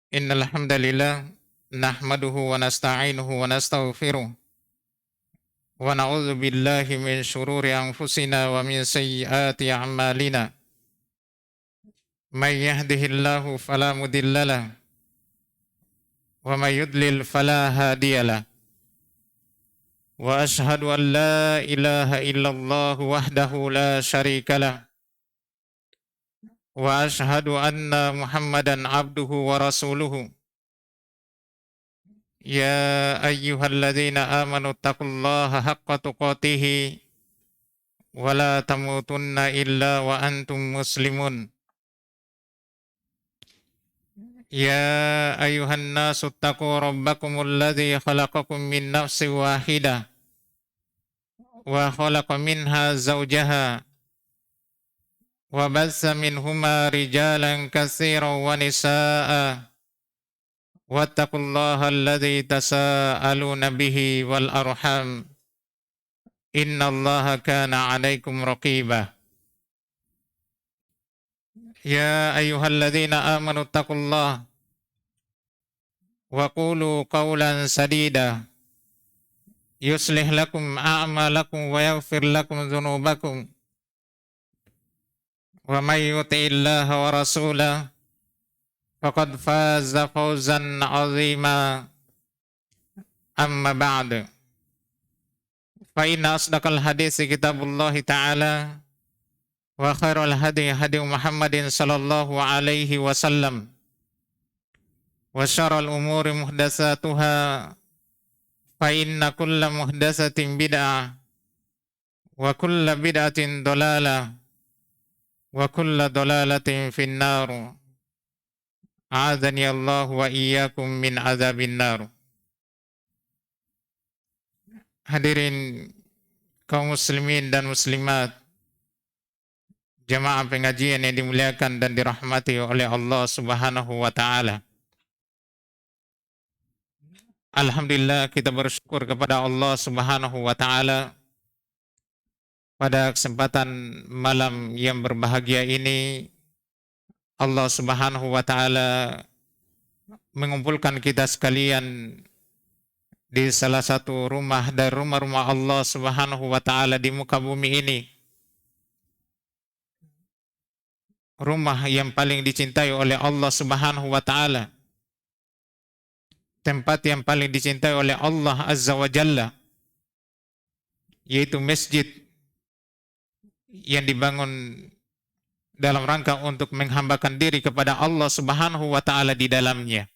Innal hamdalillah nahmaduhu wa nasta'inuhu wa nastaghfiruh wa na'udzu billahi min shururi anfusina wa min sayyiati a'malina. May yahdihillahu fala mudhillalah wa may yudlil fala hadiyalah. Wa ashhadu an la ilaha illallah wahdahu la syarikalah wa ashhadu anna Muhammadan abduhu wa rasuluhu. Ya ayyuhalladzina amanu taqullaha haqqa tuqatih wa la tamutunna illa wa antum muslimun. Ya ayyuhan nasu taqu rabbakumul ladzi khalaqakum min nafsin wahidah wa khalaqa minha zawjaha wa bassa minhuma rijalan katsiran wa nisaa'a wattaqullaha alladzi tasaaluna bihi wal arham innallaha kana 'alaikum raqiba. Ya ayyuhalladzina amanu taqullaha wa qulu qawlan sadida yuslih lakum a'malakum wa yaghfir lakum dzunubakum wa may yuti'illaha wa rasulahu faqad faza fawzan 'azima. Amma ba'du, fa inna asdaqal haditsi kitabullahi ta'ala wa khairal hadi hadi Muhammadin sallallahu alaihi wasallam wa syarral umuri muhdatsatuha fa inna kulla muhdatsatin bid'ah wa kulla bid'atin dalalah wa kulla dalalatin finnar. A'adzani Allah wa iyyakum min adzabin nar. Hadirin kaum muslimin dan muslimat, jamaah pengajian yang dimuliakan dan dirahmati oleh Allah Subhanahu wa taala. Alhamdulillah, kita bersyukur kepada Allah Subhanahu wa taala pada kesempatan malam yang berbahagia ini. Allah Subhanahu wa taala mengumpulkan kita sekalian di salah satu rumah dari rumah-rumah Allah Subhanahu wa taala di muka bumi ini. Rumah yang paling dicintai oleh Allah Subhanahu wa taala. Tempat yang paling dicintai oleh Allah Azza wa Jalla, yaitu masjid yang dibangun dalam rangka untuk menghambakan diri kepada Allah Subhanahu wa taala di dalamnya.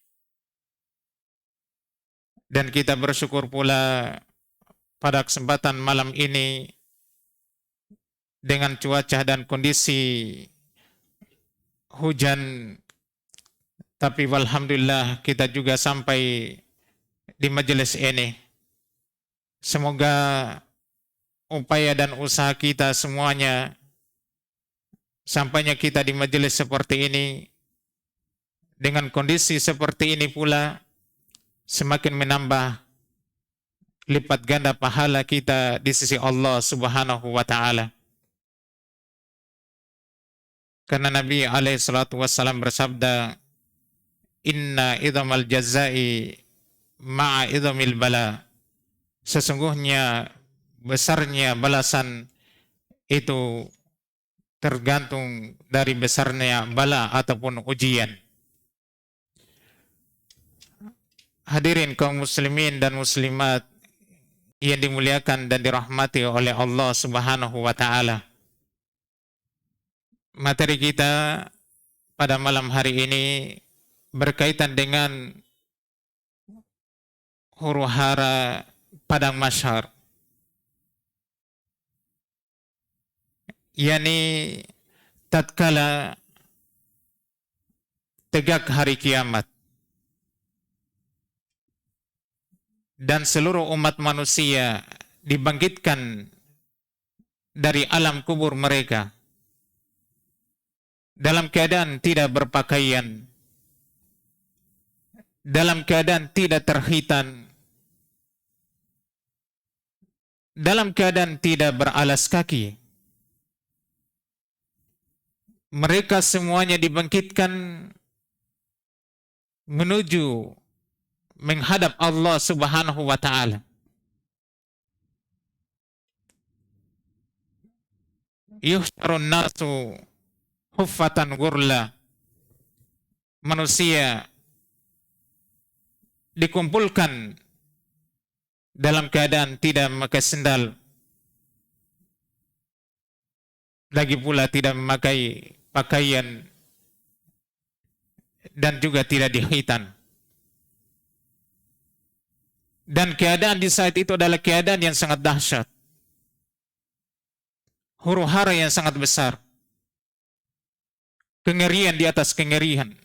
Dan kita bersyukur pula pada kesempatan malam ini dengan cuaca dan kondisi hujan, tapi walhamdulillah kita juga sampai di majelis ini. Semoga upaya dan usaha kita semuanya, sampainya kita di majelis seperti ini, dengan kondisi seperti ini pula, semakin menambah lipat ganda pahala kita di sisi Allah Subhanahu wa taala. Karena Nabi alaihi salatu wassalam bersabda, "Inna idhamal jazai ma'a idhamil bala." Sesungguhnya besarnya balasan itu tergantung dari besarnya bala ataupun ujian. Hadirin kaum muslimin dan muslimat yang dimuliakan dan dirahmati oleh Allah Subhanahu wa taala. Materi kita pada malam hari ini berkaitan dengan huru-hara padang mahsyar, yakni tatkala tegak hari kiamat dan seluruh umat manusia dibangkitkan dari alam kubur mereka dalam keadaan tidak berpakaian, dalam keadaan tidak terhitan, dalam keadaan tidak beralas kaki. Mereka semuanya dibangkitkan menuju menghadap Allah Subhanahu wa taala. Yuhsyarun nasu huffatan gurla. Manusia dikumpulkan dalam keadaan tidak memakai sendal, lagi pula tidak memakai pakaian, dan juga tidak dihitan. Dan keadaan di saat itu adalah keadaan yang sangat dahsyat, huru-hara yang sangat besar, kengerian di atas kengerian,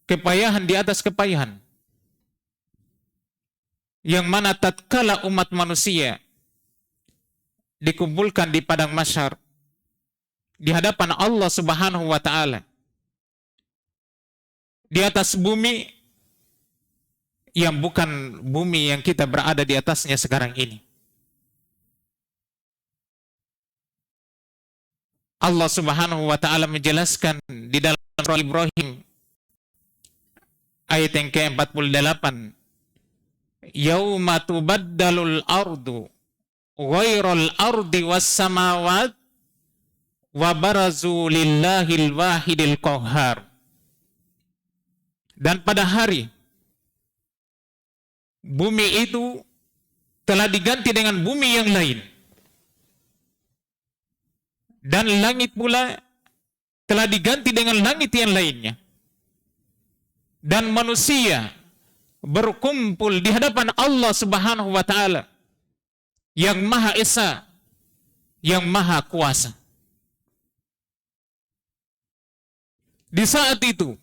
kepayahan di atas kepayahan, yang mana tatkala umat manusia dikumpulkan di padang mahsyar di hadapan Allah Subhanahu wa taala, di atas bumi yang bukan bumi yang kita berada di atasnya sekarang ini. Allah Subhanahu wa taala menjelaskan di dalam surah Ibrahim ayat yang ke-48, yauma tubaddalul ardu ghairal ardi was samawat wa barazu lillahil wahidil qahhar. Dan pada hari bumi itu telah diganti dengan bumi yang lain, dan langit pula telah diganti dengan langit yang lainnya, dan manusia berkumpul di hadapan Allah Subhanahu wa taala yang Maha Esa, yang Maha Kuasa. Di saat itu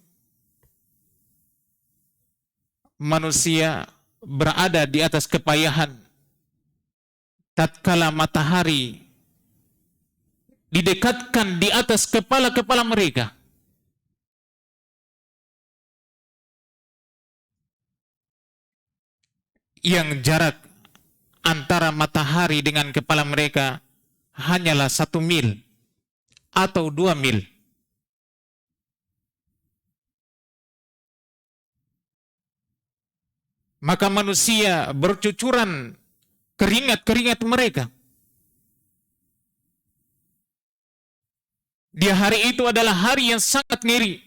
manusia berada di atas kepayahan tatkala matahari didekatkan di atas kepala-kepala mereka. Yang jarak antara matahari dengan kepala mereka hanyalah 1 mil atau 2 mil. Maka manusia bercucuran keringat-keringat mereka. Di hari itu adalah hari yang sangat ngeri.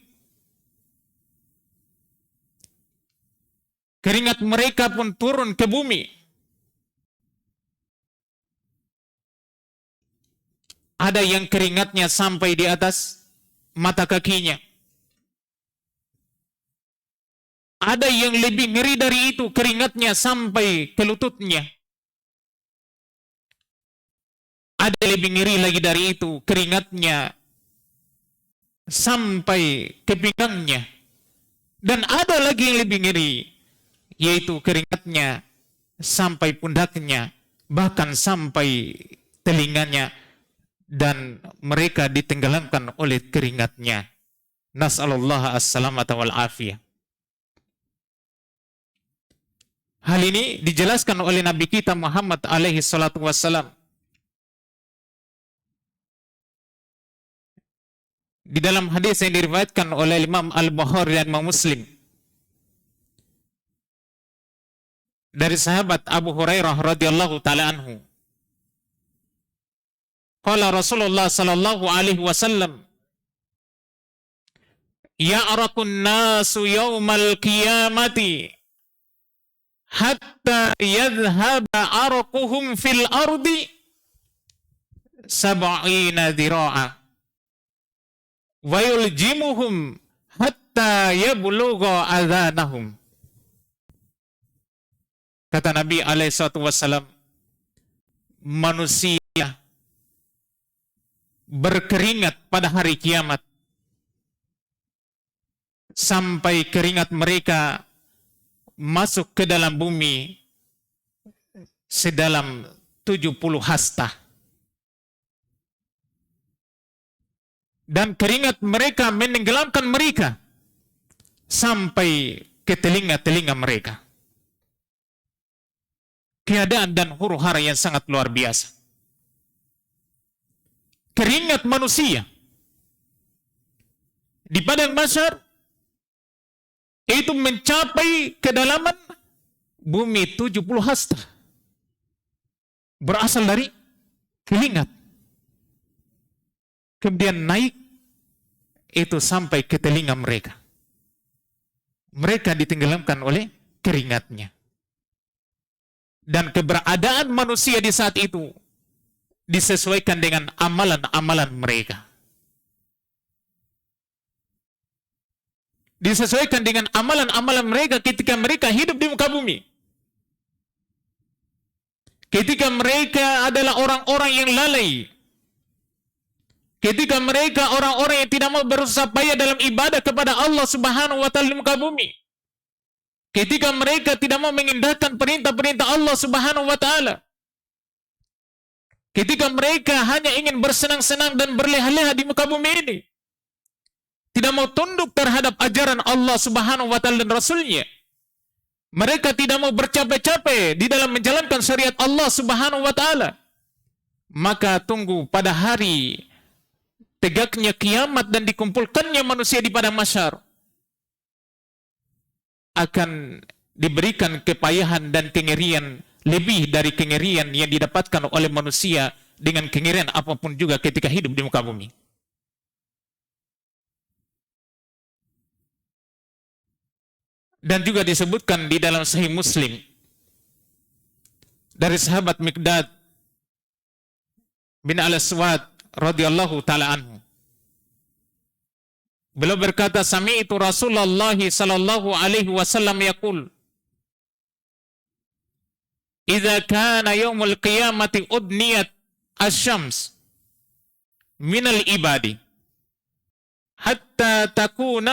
Keringat mereka pun turun ke bumi. Ada yang keringatnya sampai di atas mata kakinya. Ada yang lebih ngeri dari itu, keringatnya sampai ke lututnya. Ada yang lebih ngeri lagi dari itu, keringatnya sampai ke pinggangnya. Dan ada lagi yang lebih ngeri, yaitu keringatnya sampai pundaknya, bahkan sampai telinganya, dan mereka ditenggelamkan oleh keringatnya. Nas'alullah as-salamata wal afiyah. Hal ini dijelaskan oleh Nabi kita Muhammad alaihi salatu wassalam di dalam hadis yang diriwayatkan oleh Imam Al-Bukhari dan Imam Muslim dari sahabat Abu Hurairah radhiyallahu taala anhu. Qala Rasulullah sallallahu alaihi wasallam, ya'raqun nasu yaumal qiyamati hatta yadhhaba arquhum fil ardi 70 dhira'a wa yuljimuhum hatta yablugha adhanahum. Kata Nabi alaihi salatu wasallam, manusia berkeringat pada hari kiamat sampai keringat mereka masuk ke dalam bumi sedalam 70 hasta. Dan keringat mereka menenggelamkan mereka sampai ke telinga-telinga mereka. Keadaan dan huru-hara yang sangat luar biasa. Keringat manusia di padang mahsyar itu mencapai kedalaman bumi 70 hasta. Berasal dari keringat. Kemudian naik itu sampai ke telinga mereka. Mereka ditenggelamkan oleh keringatnya. Dan keberadaan manusia di saat itu disesuaikan dengan amalan-amalan mereka. Disesuaikan dengan amalan-amalan mereka ketika mereka hidup di muka bumi. Ketika mereka adalah orang-orang yang lalai. Ketika mereka orang-orang yang tidak mau berusaha payah dalam ibadah kepada Allah Subhanahu wa taala di muka bumi. Ketika mereka tidak mau mengindahkan perintah-perintah Allah Subhanahu wa taala. Ketika mereka hanya ingin bersenang-senang dan berleha-leha di muka bumi ini. Tidak mau tunduk terhadap ajaran Allah Subhanahu wa taala dan Rasulnya. Mereka tidak mau bercapek-capek di dalam menjalankan syariat Allah Subhanahu wa taala. Maka tunggu pada hari tegaknya kiamat dan dikumpulkannya manusia di padang mahsyar, akan diberikan kepayahan dan kengerian lebih dari kengerian yang didapatkan oleh manusia dengan kengerian apapun juga ketika hidup di muka bumi. Dan juga disebutkan di dalam Sahih Muslim dari sahabat Miqdad bin Al-Aswad radhiyallahu taala anhu. Beliau berkata, sami'tu Rasulullah sallallahu alaihi wasallam yaqul, "Idza kana yaumul qiyamati udniyat asy-syams minal ibadi hatta takuna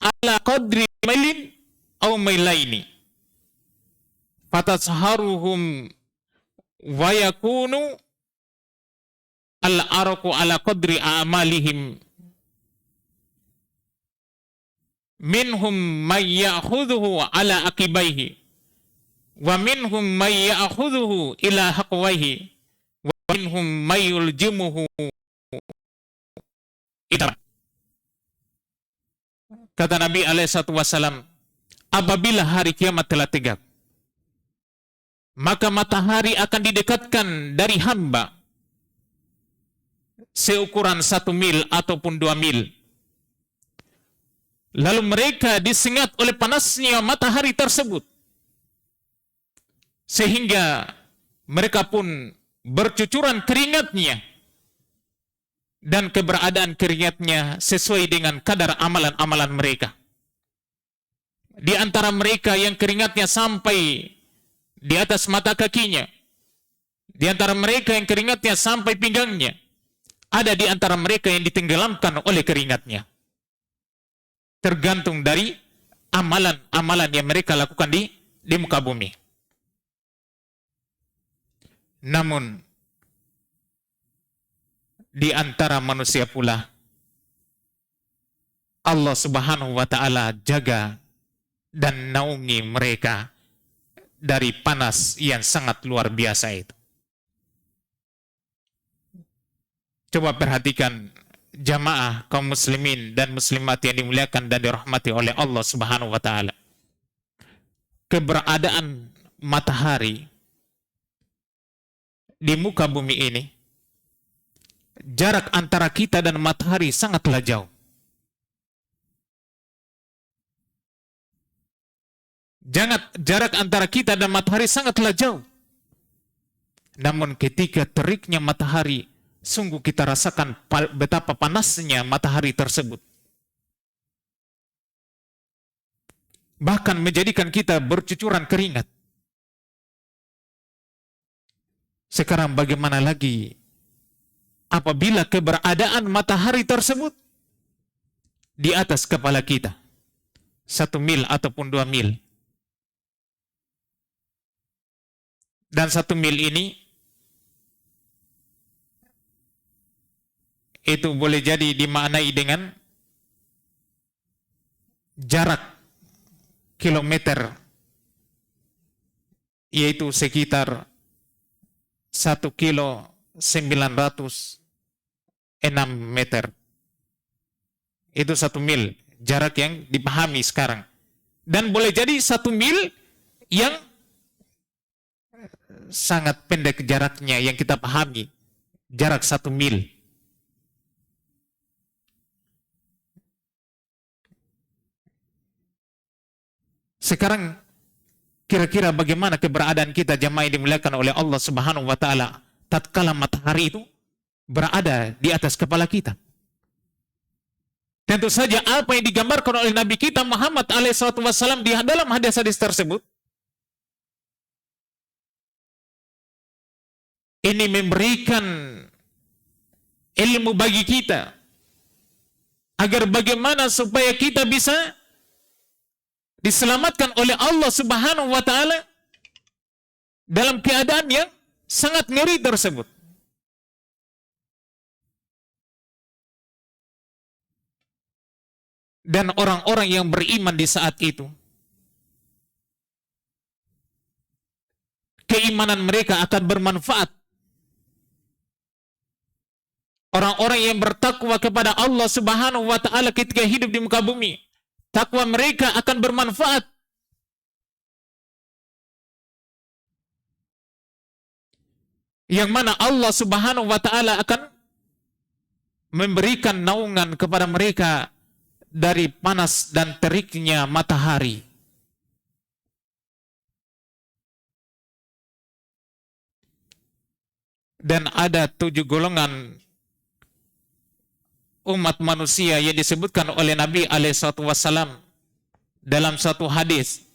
ala qadri mailin aw mailaini fatasharuhum wa yakunu al-araqu ala qadri a'malihim minhum may ya'khudhuhu ala aqibaihi wa minhum may ya'khudhuhu ila haqwaihi wa minhum may yuljimuhu ila." Kata Nabi SAW, apabila hari kiamat telah tegak, maka matahari akan didekatkan dari hamba seukuran 1 mil ataupun 2 mil. Lalu mereka disengat oleh panasnya matahari tersebut, sehingga mereka pun bercucuran keringatnya, dan keberadaan keringatnya sesuai dengan kadar amalan-amalan mereka. Di antara mereka yang keringatnya sampai di atas mata kakinya, di antara mereka yang keringatnya sampai pinggangnya, ada di antara mereka yang ditenggelamkan oleh keringatnya. Tergantung dari amalan-amalan yang mereka lakukan di muka bumi. Namun di antara manusia pula Allah Subhanahu wa taala jaga dan naungi mereka dari panas yang sangat luar biasa itu. Coba perhatikan jamaah kaum muslimin dan muslimat yang dimuliakan dan dirahmati oleh Allah Subhanahu wa taala. Keberadaan matahari di muka bumi ini, jarak antara kita dan matahari sangatlah jauh. Jarak antara kita dan matahari sangatlah jauh. Namun ketika teriknya matahari, sungguh kita rasakan betapa panasnya matahari tersebut. Bahkan menjadikan kita bercucuran keringat. Sekarang bagaimana lagi apabila keberadaan matahari tersebut di atas kepala kita 1 mil ataupun 2 mil. Dan 1 mil ini itu boleh jadi dimaknai dengan jarak kilometer, yaitu sekitar 1 kilo 906 meter. Itu 1 mil jarak yang dipahami sekarang. Dan boleh jadi 1 mil yang sangat pendek jaraknya yang kita pahami. Jarak 1 mil. Sekarang kira-kira bagaimana keberadaan kita jamaah yang dimuliakan oleh Allah Subhanahu wa taala tatkala matahari itu berada di atas kepala kita? Tentu saja apa yang digambarkan oleh Nabi kita Muhammad alaihissalam di dalam hadis-hadis tersebut ini memberikan ilmu bagi kita agar bagaimana supaya kita bisa diselamatkan oleh Allah Subhanahu wa taala dalam keadaan yang sangat ngeri tersebut. Dan orang-orang yang beriman di saat itu, keimanan mereka akan bermanfaat. Orang-orang yang bertakwa kepada Allah Subhanahu wa taala ketika hidup di muka bumi, takwa mereka akan bermanfaat. Yang mana Allah Subhanahu wa taala akan memberikan naungan kepada mereka dari panas dan teriknya matahari. Dan ada 7 golongan umat manusia yang disebutkan oleh Nabi alaihissalam dalam satu hadis.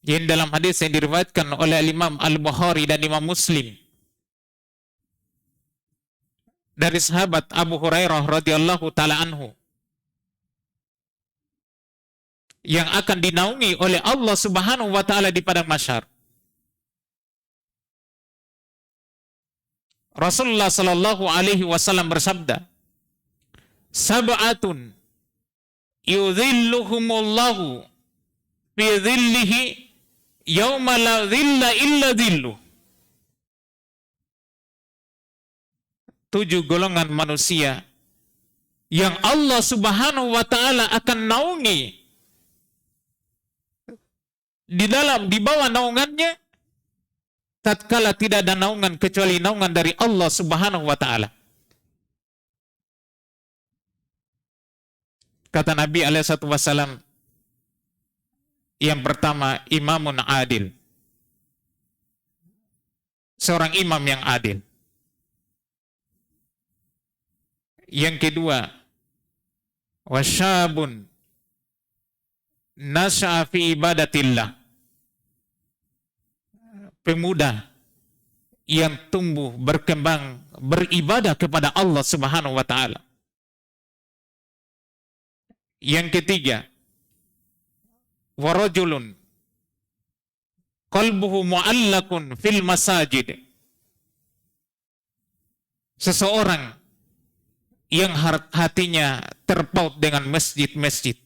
Yang dalam hadis yang diriwayatkan oleh Imam Al-Bukhari dan Imam Muslim dari sahabat Abu Hurairah radhiyallahu taala anhu, yang akan dinaungi oleh Allah Subhanahu wa taala di padang mahsyar. Rasulullah sallallahu alaihi wasallam bersabda, "Sab'atun yudhilluhumullahu fi dhillihi yauma la dhilla illa dhilluh." 7 golongan manusia yang Allah Subhanahu wa taala akan naungi di bawah naungannya tatkala tidak ada naungan kecuali naungan dari Allah Subhanahu wa taala. Kata Nabi alaihi wasallam, yang pertama imamun adil. Seorang imam yang adil. Yang kedua, wasyabun nasya'a fi ibadatillah. Pemuda yang tumbuh berkembang beribadah kepada Allah Subhanahu wa taala. Yang ketiga, warajulun qalbuhu mu'allakun fil masajid. Seseorang yang hatinya terpaut dengan masjid-masjid.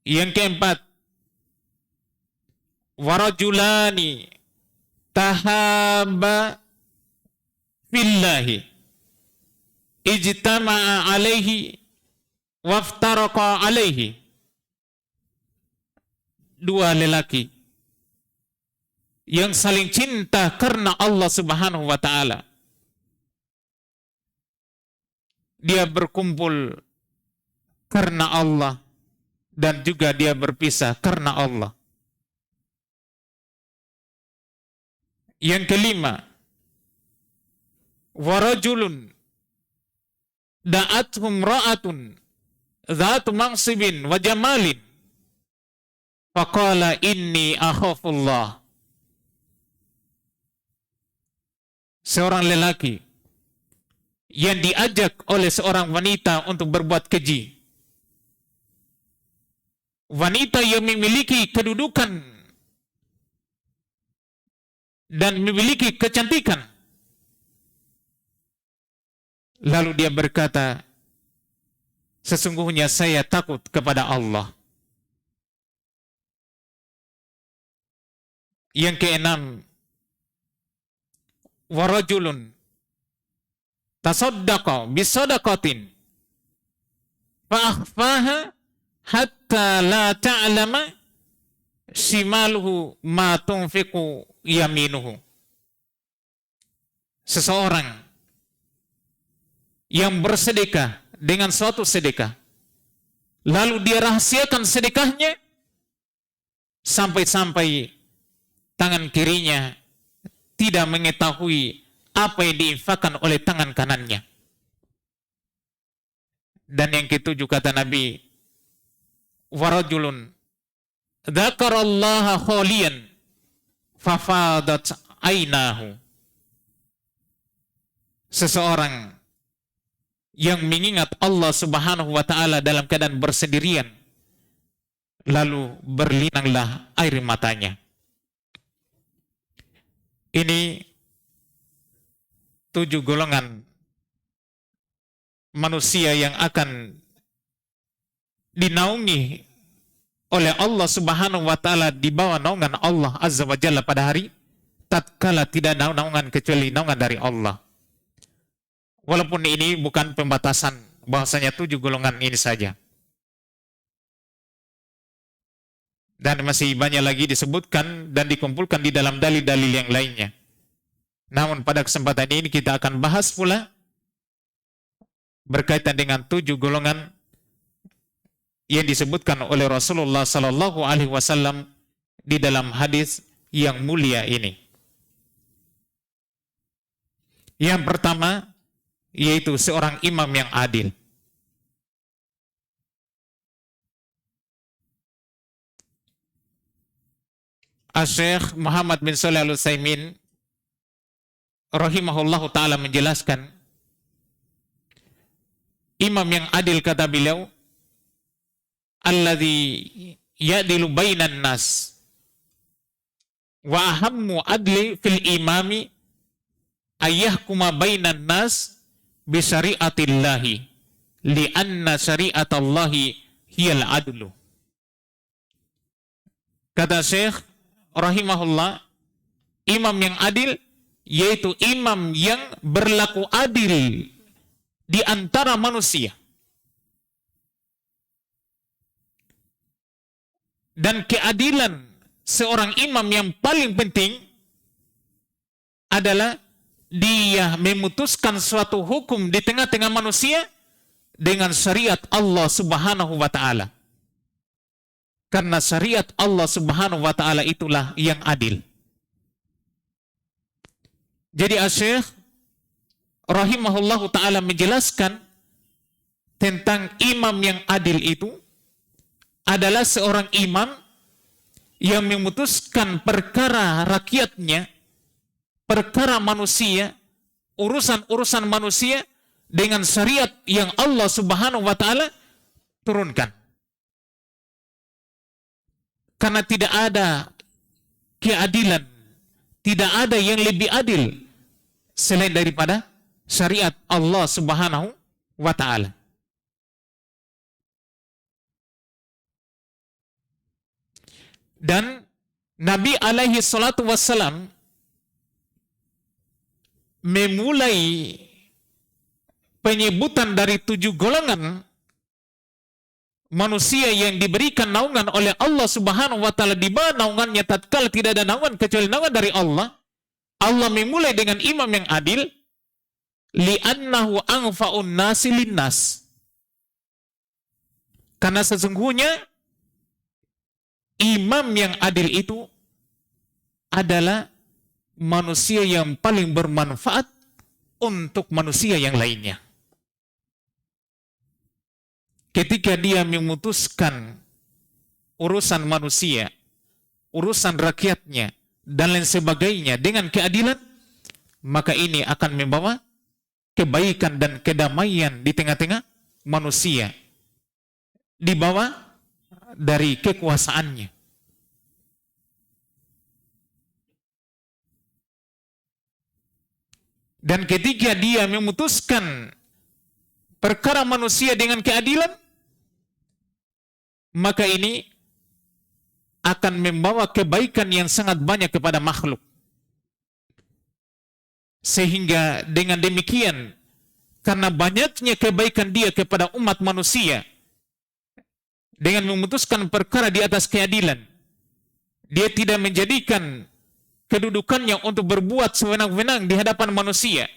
Yang keempat, warajulani tahaba fillahi ijtama'a alaihi waftaraqa alaihi. 2 lelaki yang saling cinta karena Allah Subhanahu wa taala. Dia berkumpul karena Allah dan juga dia berpisah karena Allah. Yang kelima, warajulun da'athum ra'atun dhatu mansibin wa jamalin faqala inni akhafullah. Seorang lelaki yang diajak oleh seorang wanita untuk berbuat keji. Wanita yang memiliki kedudukan dan memiliki kecantikan. Lalu dia berkata, sesungguhnya saya takut kepada Allah. Yang keenam, warajulun tasaddaqa bisadaqatin fa'akhfaha hatta la ta'lama shimaluhu ma tunfiqu yaminuhu. Seseorang yang bersedekah dengan suatu sedekah, lalu dia rahasiakan sedekahnya sampai-sampai tangan kirinya tidak mengetahui apa yang diinfakkan oleh tangan kanannya. Dan yang ketujuh kata Nabi, warajulun dzakarallaha khaliyan fafadat ainahu. Seseorang yang mengingat Allah Subhanahu wa taala dalam keadaan bersendirian, lalu berlinanglah air matanya. Ini 7 golongan manusia yang akan dinaungi oleh Allah Subhanahu wa taala, di bawah naungan Allah Azza wa Jalla pada hari tatkala tidak ada naungan kecuali naungan dari Allah. Walaupun ini bukan pembatasan bahwasanya 7 golongan ini saja. Dan masih banyak lagi disebutkan dan dikumpulkan di dalam dalil-dalil yang lainnya. Namun pada kesempatan ini kita akan bahas pula berkaitan dengan 7 golongan yang disebutkan oleh Rasulullah Sallallahu Alaihi Wasallam di dalam hadis yang mulia ini. Yang pertama yaitu seorang imam yang adil. Asy-Syaikh Muhammad bin Shalih Al-Utsaimin rahimahullahu taala menjelaskan, imam yang adil kata beliau, alladzi ya'dilu bainan nas wa ahammu adli fil imami ayyahkuma bainan nas bi syari'atillahi li'anna syari'atallahi hiyal adlu. Kata Syekh rahimahullah, imam yang adil yaitu imam yang berlaku adil di antara manusia. Dan keadilan seorang imam yang paling penting adalah dia memutuskan suatu hukum di tengah-tengah manusia dengan syariat Allah Subhanahu wa taala. Karena syariat Allah Subhanahu wa taala itulah yang adil. Jadi Asy-Syaikh rahimahullahu taala menjelaskan tentang imam yang adil itu adalah seorang imam yang memutuskan perkara rakyatnya, perkara manusia, urusan-urusan manusia dengan syariat yang Allah Subhanahu wa taala turunkan. Karena tidak ada keadilan, tidak ada yang lebih adil selain daripada syariat Allah Subhanahu wa taala. Dan Nabi alaihi salatu wassalam memulai penyebutan dari 7 golongan manusia yang diberikan naungan oleh Allah Subhanahu wa taala, di bawah naungannya tatkala tidak ada naungan kecuali naungan dari Allah. Allah memulai dengan imam yang adil, li'annahu anfa'un nasi linnas. Karena sesungguhnya imam yang adil itu adalah manusia yang paling bermanfaat untuk manusia yang lainnya. Ketika dia memutuskan urusan manusia, urusan rakyatnya, dan lain sebagainya dengan keadilan, maka ini akan membawa kebaikan dan kedamaian di tengah-tengah manusia, di bawah dari kekuasaannya. Dan ketika dia memutuskan perkara manusia dengan keadilan, maka ini akan membawa kebaikan yang sangat banyak kepada makhluk. Sehingga dengan demikian karena banyaknya kebaikan dia kepada umat manusia dengan memutuskan perkara di atas keadilan. Dia tidak menjadikan kedudukannya untuk berbuat sewenang-wenang di hadapan manusia,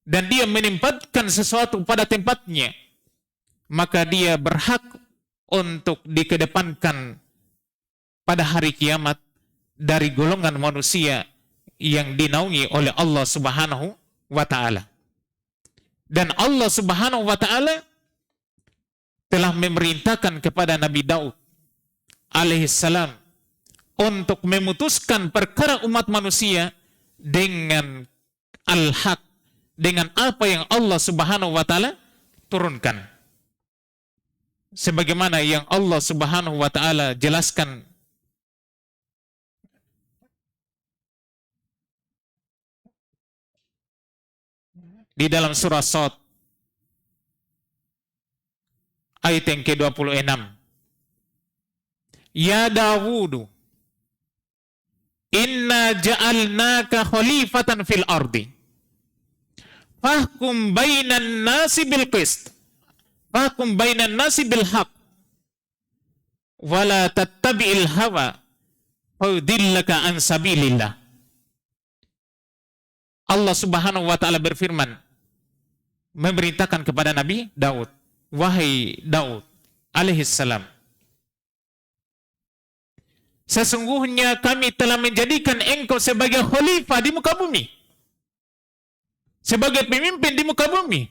dan dia menempatkan sesuatu pada tempatnya, maka dia berhak untuk dikedepankan pada hari kiamat dari golongan manusia yang dinaungi oleh Allah Subhanahu wa ta'ala. Dan Allah Subhanahu wa ta'ala telah memerintahkan kepada Nabi Daud alaihissalam untuk memutuskan perkara umat manusia dengan al-haq, dengan apa yang Allah Subhanahu wa ta'ala turunkan. Sebagaimana yang Allah Subhanahu wa ta'ala jelaskan di dalam surah Shad ayat yang ke-26. Ya Dawudu, inna ja'alnaka khalifatan fil ardi fahkum bainan nasi bil qist fahkum bainan nasi bil haq wala tattabi'il hawa fayudillaka an sabilillah. Allah Subhanahu wa ta'ala berfirman, memerintahkan kepada Nabi Daud, wahai Daud alaihissalam, sesungguhnya kami telah menjadikan engkau sebagai khalifah di muka bumi, sebagai pemimpin di muka bumi,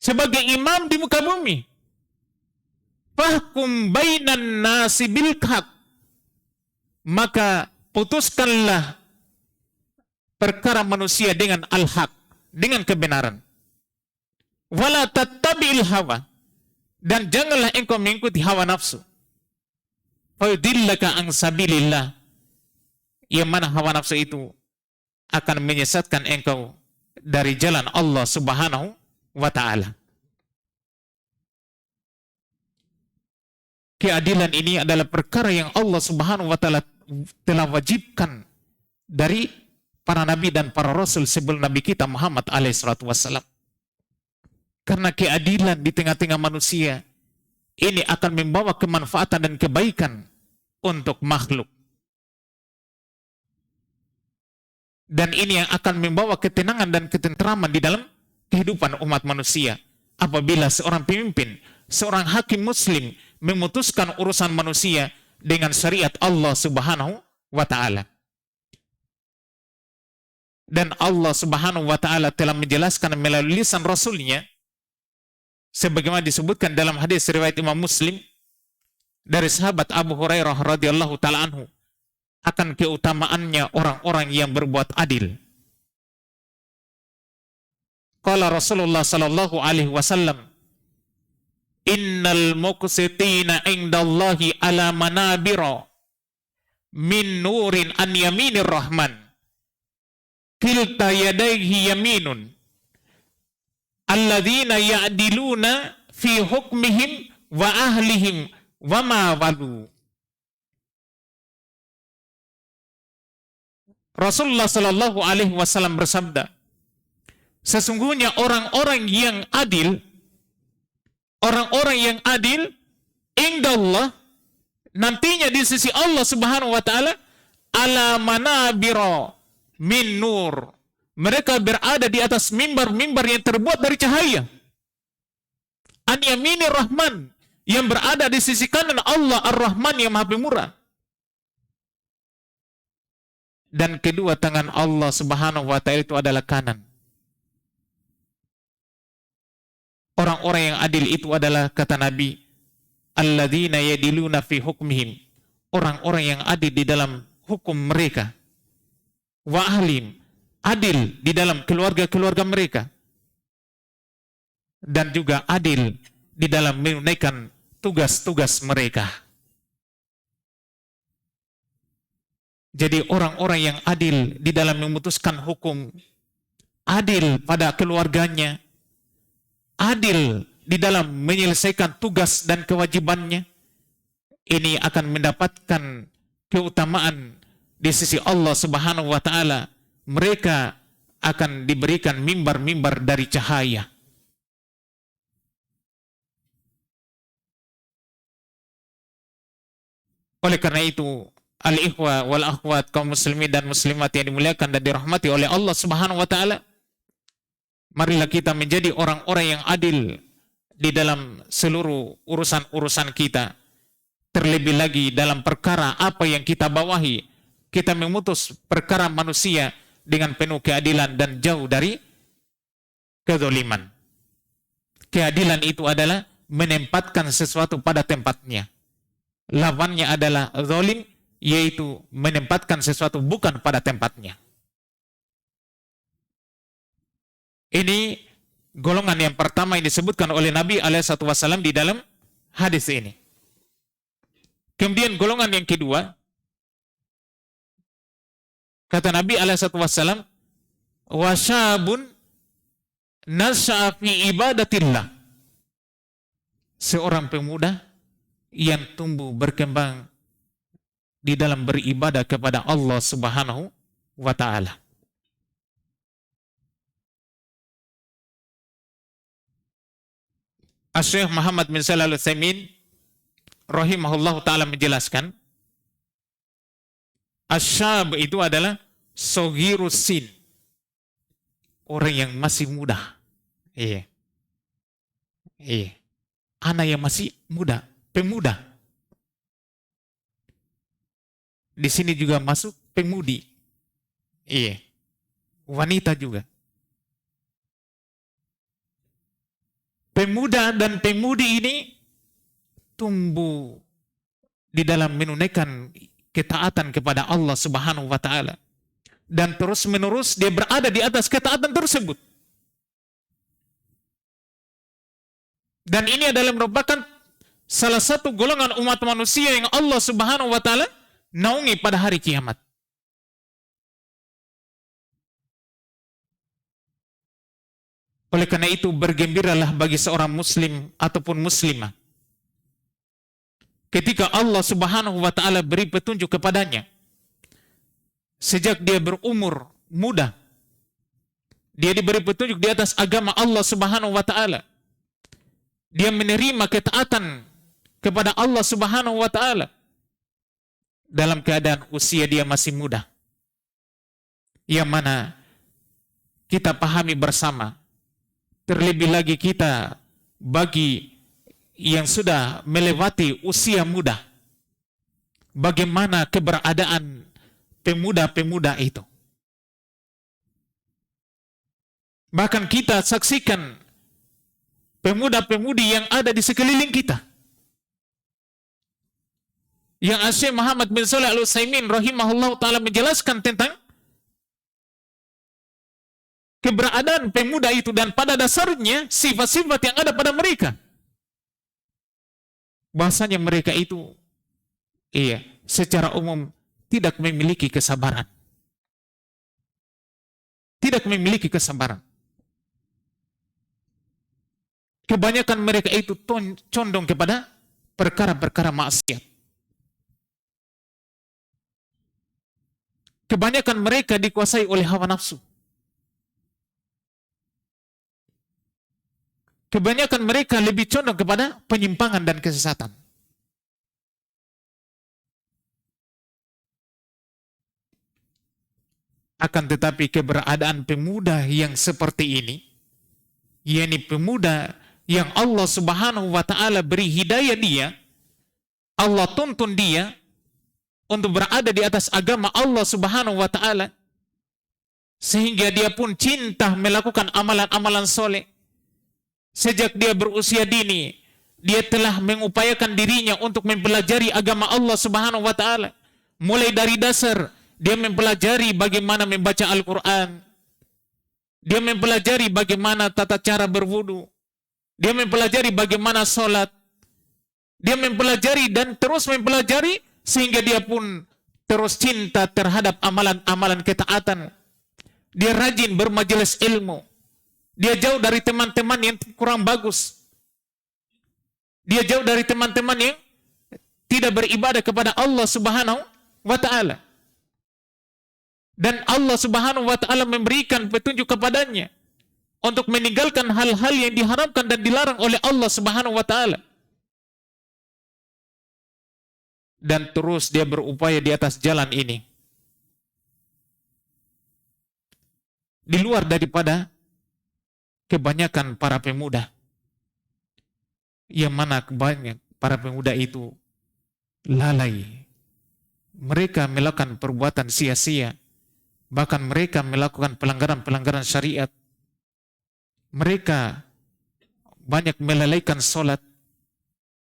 sebagai imam di muka bumi. Fahkum bainan nasi bil haq, maka putuskanlah perkara manusia dengan al-haq, dengan kebenaran. Wala tattabi'il hawa, dan janganlah engkau mengikuti hawa nafsu. Fayudillaka an sabilillah, yang mana hawa nafsu itu akan menyesatkan engkau dari jalan Allah Subhanahu wa ta'ala. Keadilan ini adalah perkara yang Allah Subhanahu wa ta'ala telah wajibkan dari para nabi dan para rasul sebelum Nabi kita Muhammad alaihissalatu wassalam. Karena keadilan di tengah-tengah manusia ini akan membawa kemanfaatan dan kebaikan untuk makhluk. Dan ini yang akan membawa ketenangan dan ketentraman di dalam kehidupan umat manusia. Apabila seorang pemimpin, seorang hakim muslim memutuskan urusan manusia dengan syariat Allah Subhanahu wa ta'ala. Dan Allah Subhanahu wa ta'ala telah menjelaskan melalui lisan Rasulnya, sebagaimana disebutkan dalam hadis riwayat Imam Muslim dari sahabat Abu Hurairah radhiyallahu ta'ala anhu, akan keutamaannya orang-orang yang berbuat adil. Qala Rasulullah sallallahu alaihi wasallam, innal muqsitina indallahi ala manabira min nurin an yaminir rahman kilta yadayhi yaminun alladzina ya'diluna fi hukmihim wa ahlihim wa ma walu. Rasulullah sallallahu alaihi wasallam bersabda, sesungguhnya orang-orang yang adil, orang-orang yang adil indallah, nantinya di sisi Allah Subhanahu wa ta'ala, ala manabira min nur, mereka berada di atas mimbar-mimbar yang terbuat dari cahaya, an yaminir rahman, yang berada di sisi kanan Allah ar-Rahman yang maha pemurah. Dan kedua tangan Allah Subhanahu wa ta'ala itu adalah kanan. Orang-orang yang adil itu adalah, kata Nabi, alladzina yadiluna fi hukmihim, orang-orang yang adil di dalam hukum mereka, wa ahlim, adil di dalam keluarga-keluarga mereka, dan juga adil di dalam menunaikan tugas-tugas mereka. Jadi orang-orang yang adil di dalam memutuskan hukum, adil pada keluarganya, adil di dalam menyelesaikan tugas dan kewajibannya, ini akan mendapatkan keutamaan di sisi Allah Subhanahu wa ta'ala. Mereka akan diberikan mimbar-mimbar dari cahaya. Oleh karena itu, al-ikhwa wal akhwat, kaum muslimin dan muslimat yang dimuliakan dan dirahmati oleh Allah Subhanahu wa taala, marilah kita menjadi orang-orang yang adil di dalam seluruh urusan-urusan kita. Terlebih lagi dalam perkara apa yang kita bawahi, kita memutus perkara manusia dengan penuh keadilan dan jauh dari kezaliman. Keadilan itu adalah menempatkan sesuatu pada tempatnya. Lawannya adalah zalim, yaitu menempatkan sesuatu bukan pada tempatnya. Ini golongan yang pertama yang disebutkan oleh Nabi SAW di dalam hadis ini. Kemudian golongan yang kedua, kata Nabi SAW, wasyabun nasya'a fi ibadatillah. Seorang pemuda yang tumbuh berkembang di dalam beribadah kepada Allah Subhanahu wa taala. Asy-Syaikh Muhammad bin Shalih Al-Utsaimin rahimahullahu taala menjelaskan, asyab itu adalah soghirus sin, orang yang masih muda. Iya. Iya. Anak yang masih muda, pemuda. Di sini juga masuk pemudi. Iya. Wanita juga. Pemuda dan pemudi ini tumbuh di dalam menunaikan ketaatan kepada Allah Subhanahu wa taala. Dan terus-menerus dia berada di atas ketaatan tersebut. Dan ini adalah merupakan salah satu golongan umat manusia yang Allah Subhanahu wa taala naungi pada hari kiamat. Oleh karena itu bergembiralah bagi seorang muslim ataupun muslimah ketika Allah Subhanahu wa taala beri petunjuk kepadanya sejak dia berumur muda. Dia diberi petunjuk di atas agama Allah Subhanahu wa taala. Dia menerima ketaatan kepada Allah Subhanahu wa taala dalam keadaan usia dia masih muda. Yang mana kita pahami bersama, terlebih lagi kita bagi yang sudah melewati usia muda, bagaimana keberadaan pemuda-pemuda itu. Bahkan kita saksikan pemuda-pemudi yang ada di sekeliling kita. Yang Asy-Syaikh Muhammad bin Shalih Al-Utsaimin rahimahullah ta'ala menjelaskan tentang keberadaan pemuda itu dan pada dasarnya sifat-sifat yang ada pada mereka. Bahasanya mereka itu secara umum tidak memiliki kesabaran. Tidak memiliki kesabaran. Kebanyakan mereka itu condong kepada perkara-perkara maksiat. Kebanyakan mereka dikuasai oleh hawa nafsu. Kebanyakan mereka lebih condong kepada penyimpangan dan kesesatan. Akan tetapi keberadaan pemuda yang seperti ini, yakni pemuda yang Allah Subhanahu wa taala beri hidayah dia, Allah tuntun dia untuk berada di atas agama Allah Subhanahu wa taala sehingga dia pun cinta melakukan amalan-amalan soleh. Sejak dia berusia dini, dia telah mengupayakan dirinya untuk mempelajari agama Allah Subhanahu wa taala. Mulai dari dasar, dia mempelajari bagaimana membaca Al-Qur'an. Dia mempelajari bagaimana tata cara berwudu. Dia mempelajari bagaimana sholat. Dia mempelajari dan terus mempelajari sehingga dia pun terus cinta terhadap amalan-amalan ketaatan. Dia rajin bermajelis ilmu. Dia jauh dari teman-teman yang kurang bagus. Dia jauh dari teman-teman yang tidak beribadah kepada Allah Subhanahu wa taala. Dan Allah Subhanahu wa taala memberikan petunjuk kepadanya untuk meninggalkan hal-hal yang diharamkan dan dilarang oleh Allah Subhanahu wa taala. Dan terus dia berupaya di atas jalan ini. Di luar daripada kebanyakan para pemuda. Yang mana kebanyakan para pemuda itu lalai. Mereka melakukan perbuatan sia-sia. Bahkan mereka melakukan pelanggaran-pelanggaran syariat. Mereka banyak melalaikan sholat.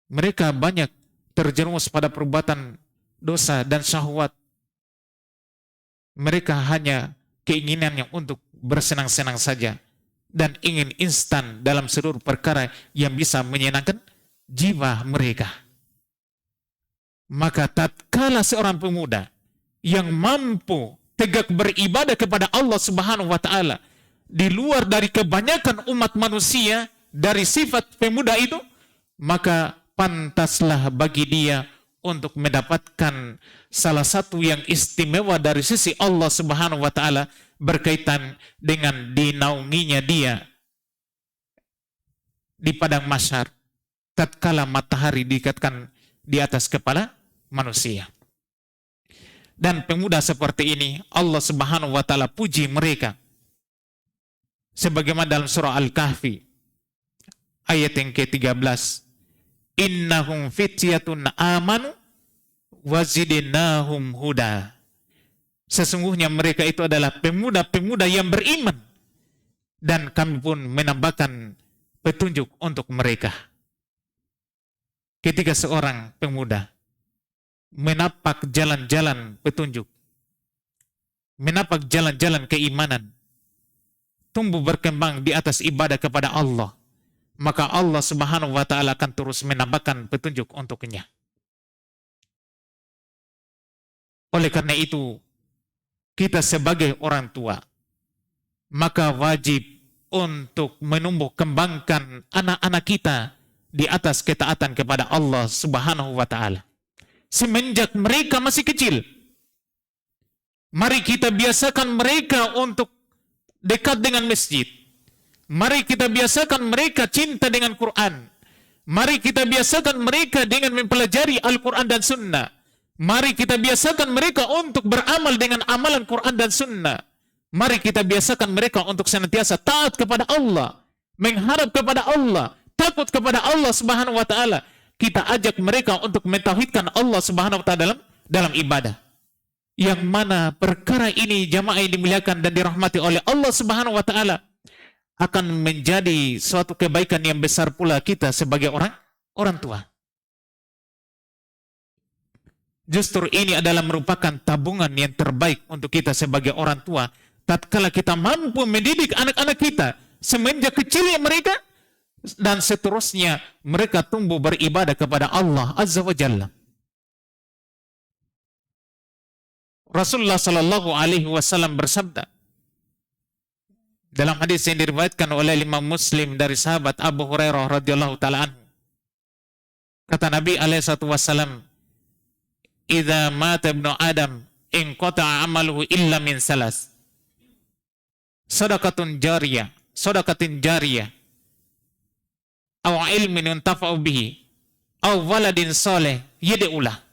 Mereka banyak terjerumus pada perbuatan dosa dan syahwat. Mereka hanya keinginannya untuk bersenang-senang saja. Dan ingin instan dalam seluruh perkara yang bisa menyenangkan jiwa mereka. Maka tatkala seorang pemuda yang mampu tegak beribadah kepada Allah Subhanahu wa taala di luar dari kebanyakan umat manusia dari sifat pemuda itu, maka pantaslah bagi dia untuk mendapatkan salah satu yang istimewa dari sisi Allah Subhanahu wa taala berkaitan dengan dinaunginya dia di padang mahsyar tatkala matahari diikatkan di atas kepala manusia. Dan pemuda seperti ini Allah Subhanahu wa taala puji mereka. Sebagaimana dalam surah Al-Kahfi ayat yang ke-13, innahum fityatun amanu wazidnahum huda. Sesungguhnya mereka itu adalah pemuda-pemuda yang beriman dan kami pun menambahkan petunjuk untuk mereka. Ketika seorang pemuda menapak jalan-jalan petunjuk, menapak jalan-jalan keimanan, tumbuh berkembang di atas ibadah kepada Allah, maka Allah Subhanahu wa taala akan terus menambahkan petunjuk untuknya. Oleh karena itu, kita sebagai orang tua maka wajib untuk menumbuh kembangkan anak-anak kita di atas ketaatan kepada Allah Subhanahu wa taala. Semenjak mereka masih kecil, mari kita biasakan mereka untuk dekat dengan masjid. Mari kita biasakan mereka cinta dengan Quran. Mari kita biasakan mereka dengan mempelajari Al-Quran dan Sunnah. Mari kita biasakan mereka untuk beramal dengan amalan Quran dan Sunnah. Mari kita biasakan mereka untuk senantiasa taat kepada Allah, mengharap kepada Allah, takut kepada Allah Subhanahu wa taala. Kita ajak mereka untuk mentauhidkan Allah Subhanahu wa taala dalam ibadah. Yang mana perkara ini jamaah yang dimuliakan dan dirahmati oleh Allah Subhanahu wa taala akan menjadi suatu kebaikan yang besar pula kita sebagai orang tua. Justru ini adalah merupakan tabungan yang terbaik untuk kita sebagai orang tua. Tatkala kita mampu mendidik anak-anak kita semenjak kecilnya mereka dan seterusnya mereka tumbuh beribadah kepada Allah Azza wa Jalla. Rasulullah sallallahu alaihi wasallam bersabda dalam hadis yang diriwayatkan oleh Imam Muslim dari sahabat Abu Hurairah radhiyallahu taala anhu. Kata Nabi alaihi wasallam, "Idza mata ibnu Adam inqata'a amaluhu illa min salas. Sadaqatun jariyah, sadaqatin jariyah, aw ilmin yuntafa'u bihi, aw waladin saleh yad'u lah."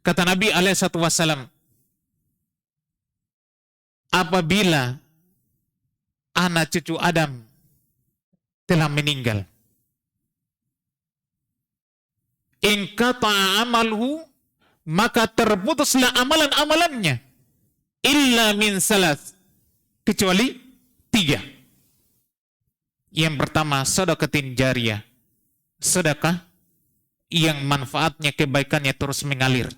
Kata Nabi alaihissalam, apabila anak cucu Adam telah meninggal, in qata'a amaluhu, maka terputuslah amalan-amalannya, illa min salas, kecuali 3. Yang pertama, sedekatin jariyah, sedekah yang manfaatnya, kebaikannya terus mengalir.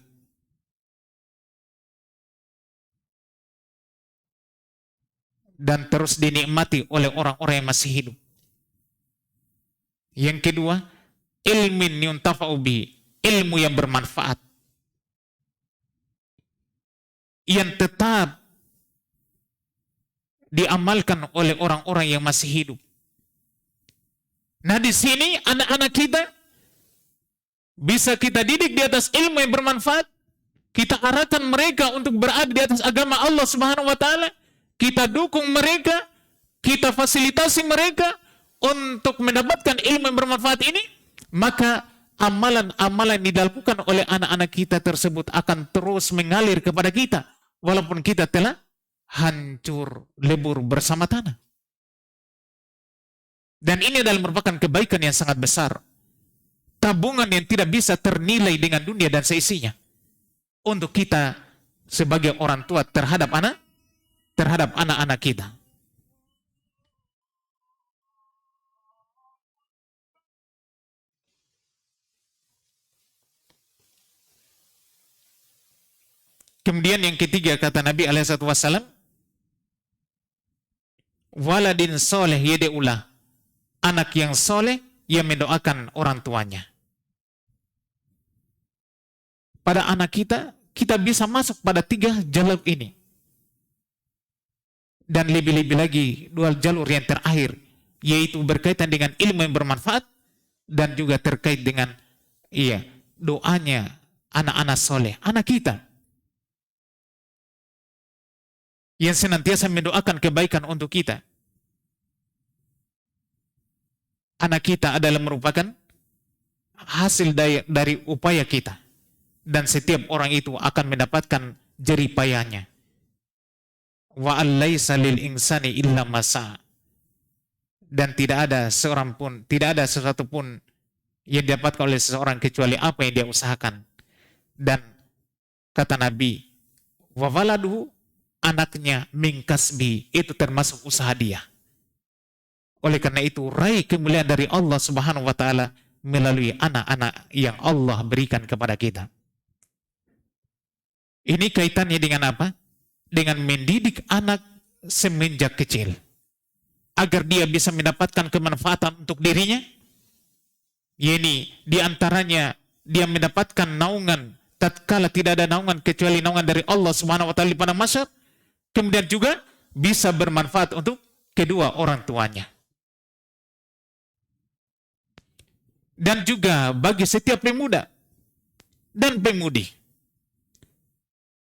Dan terus dinikmati oleh orang-orang yang masih hidup. Yang kedua, ilmin yuntafa'u bihi, ilmu yang bermanfaat, yang tetap diamalkan oleh orang-orang yang masih hidup. Nah, di sini anak-anak kita bisa kita didik di atas ilmu yang bermanfaat, kita arahkan mereka untuk berada di atas agama Allah Subhanahu wa taala, kita dukung mereka, kita fasilitasi mereka untuk mendapatkan ilmu yang bermanfaat ini, maka amalan-amalan yang dilakukan oleh anak-anak kita tersebut akan terus mengalir kepada kita walaupun kita telah hancur lebur bersama tanah. Dan ini adalah merupakan kebaikan yang sangat besar, tabungan yang tidak bisa ternilai dengan dunia dan seisinya untuk kita sebagai orang tua terhadap anak-anak kita. Kemudian yang ketiga kata Nabi SAW, waladin soleh yad'ulah, anak yang soleh yang mendoakan orang tuanya. Pada anak kita, kita bisa masuk pada 3 jalur ini. Dan lebih-lebih lagi 2 jalur yang terakhir, yaitu berkaitan dengan ilmu yang bermanfaat dan juga terkait dengan doanya anak-anak soleh, anak kita yang senantiasa mendoakan kebaikan untuk kita. Anak kita adalah merupakan hasil dari upaya kita, dan setiap orang itu akan mendapatkan jerih payahnya. Wa allaisa lil insani illa masa, dan tidak ada sesuatu pun yang didapatkan oleh seseorang kecuali apa yang dia usahakan. Dan kata Nabi, wa waladuhu, anaknya min kasbi, itu termasuk usaha dia. Oleh karena itu, raih kemuliaan dari Allah Subhanahu wa taala melalui anak-anak yang Allah berikan kepada kita. Ini kaitannya dengan apa? Dengan mendidik anak semenjak kecil, agar dia bisa mendapatkan kemanfaatan untuk dirinya. Ini diantaranya dia mendapatkan naungan tatkala tidak ada naungan kecuali naungan dari Allah Subhanahu wa taala di padang mahsyar. Kemudian juga bisa bermanfaat untuk kedua orang tuanya. Dan juga bagi setiap pemuda dan pemudi,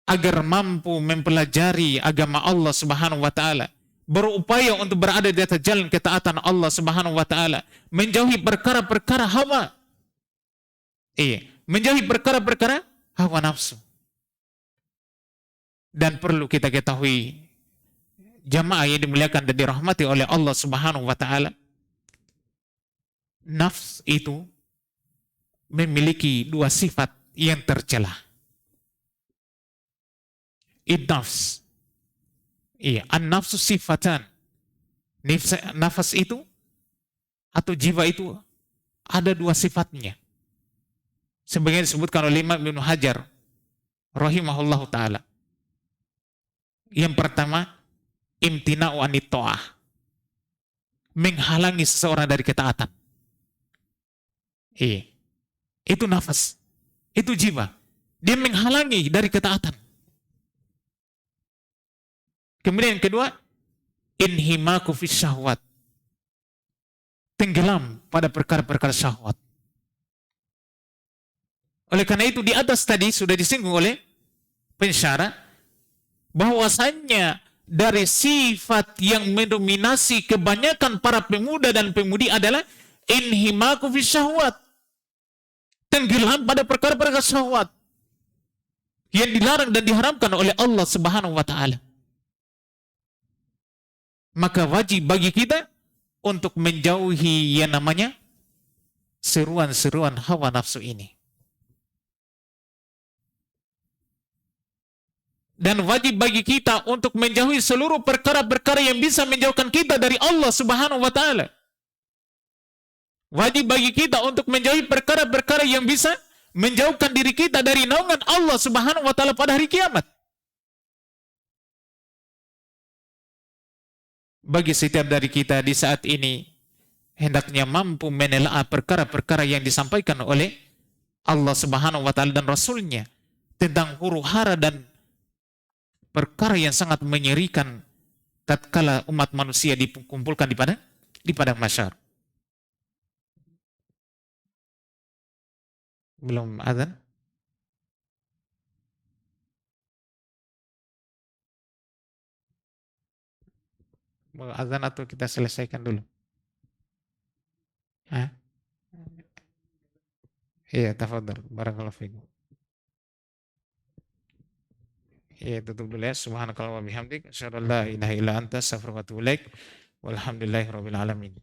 agar mampu mempelajari agama Allah Subhanahu wa taala, berupaya untuk berada di atas jalan ketaatan Allah Subhanahu wa taala, menjauhi perkara-perkara hawa. Menjauhi perkara-perkara hawa nafsu. Dan perlu kita ketahui, jamaah yang dimuliakan dan dirahmati oleh Allah Subhanahu wa taala, nafs itu memiliki 2 sifat yang tercela. Nafs. An-nafsu sifatan. Nafas itu atau jiwa itu ada 2 sifatnya. Sebagaimana disebutkan oleh Imam Ibnu Hajar rahimahullahu taala. Yang pertama, imtina'u anit ta'ah, menghalangi seseorang dari ketaatan. Itu nafas, itu jiwa. Dia menghalangi dari ketaatan. Kemudian yang kedua, inhimaku fis syahwat, tenggelam pada perkara-perkara syahwat. Oleh karena itu di atas tadi sudah disinggung oleh pensyarah bahwasannya dari sifat yang mendominasi kebanyakan para pemuda dan pemudi adalah inhimaku fis syahwat, tenggelam pada perkara-perkara syahwat yang dilarang dan diharamkan oleh Allah Subhanahu wa taala. Maka wajib bagi kita untuk menjauhi yang namanya seruan-seruan hawa nafsu ini. Dan wajib bagi kita untuk menjauhi seluruh perkara-perkara yang bisa menjauhkan kita dari Allah Subhanahu wa taala. Wajib bagi kita untuk menjauhi perkara-perkara yang bisa menjauhkan diri kita dari naungan Allah Subhanahu wa taala pada hari kiamat. Bagi setiap dari kita di saat ini, hendaknya mampu menelaah perkara-perkara yang disampaikan oleh Allah Subhanahu wa taala dan Rasulnya tentang huru-hara dan perkara yang sangat menyerikan tatkala umat manusia dikumpulkan di padang mahsyar. Belum azan? Mau azan atau kita selesaikan dulu? Hah? Iya, tafadhol. Barakallahu fikum. Iya, tutup dulu ya. Subhanakallah wa bihamdik. Asyhadu an la ilaha illa anta astaghfiruka wa atubu ilaik. Walhamdulillahirabbil alamin.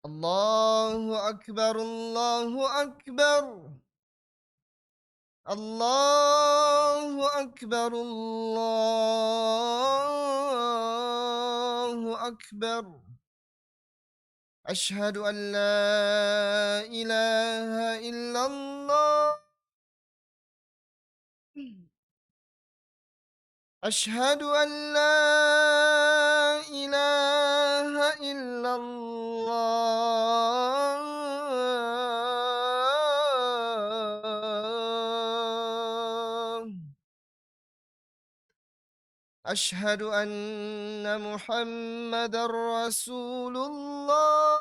الله أكبر الله أكبر الله أكبر الله أكبر أشهد أن لا إله إلا الله أشهد أن لا إله إلا الله أشهد أن محمد رسول الله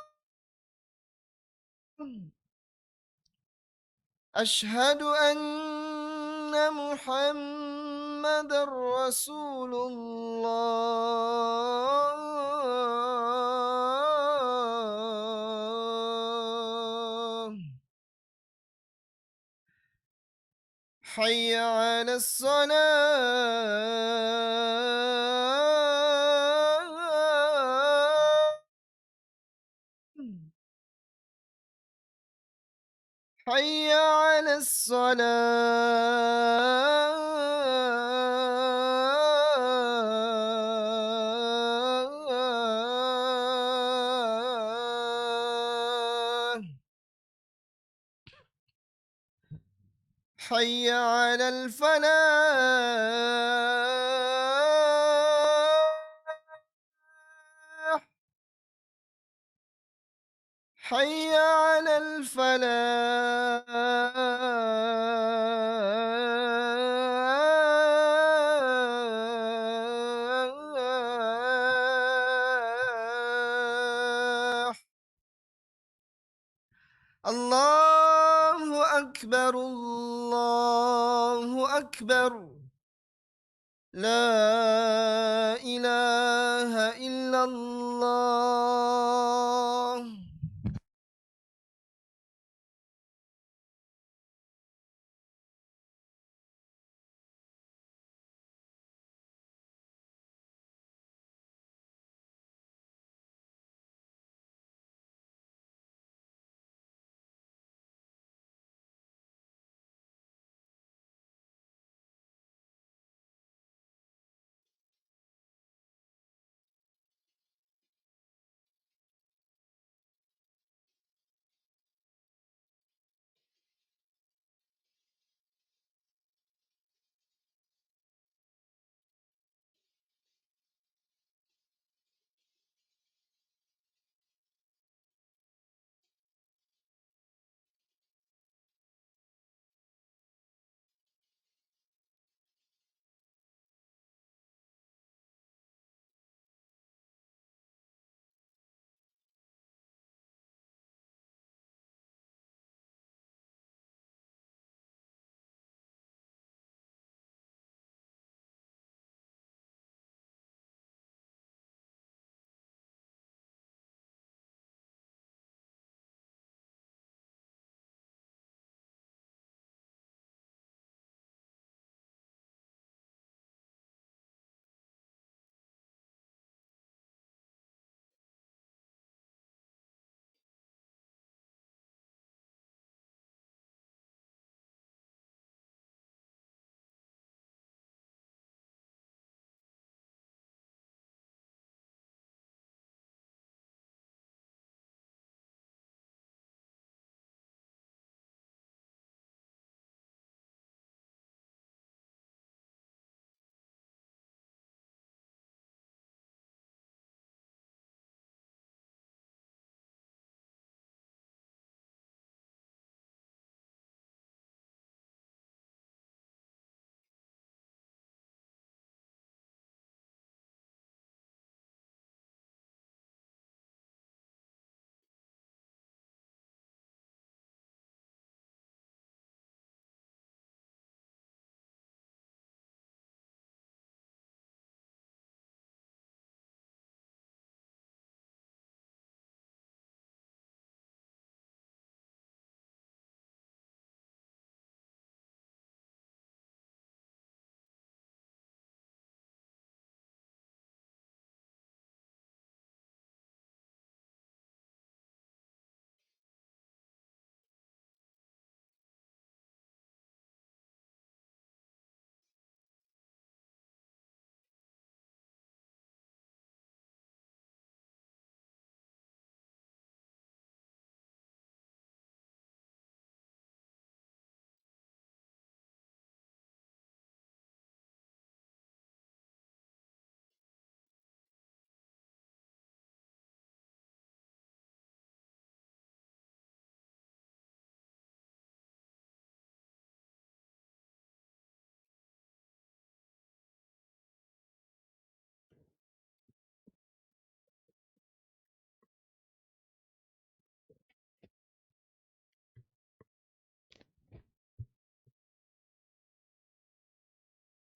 أشهد أن محمد رسول الله حي على الصلاة حي على الصلاة حي على الفلاح حي على الفلاح الله أكبر الله أكبر لا إله إلا الله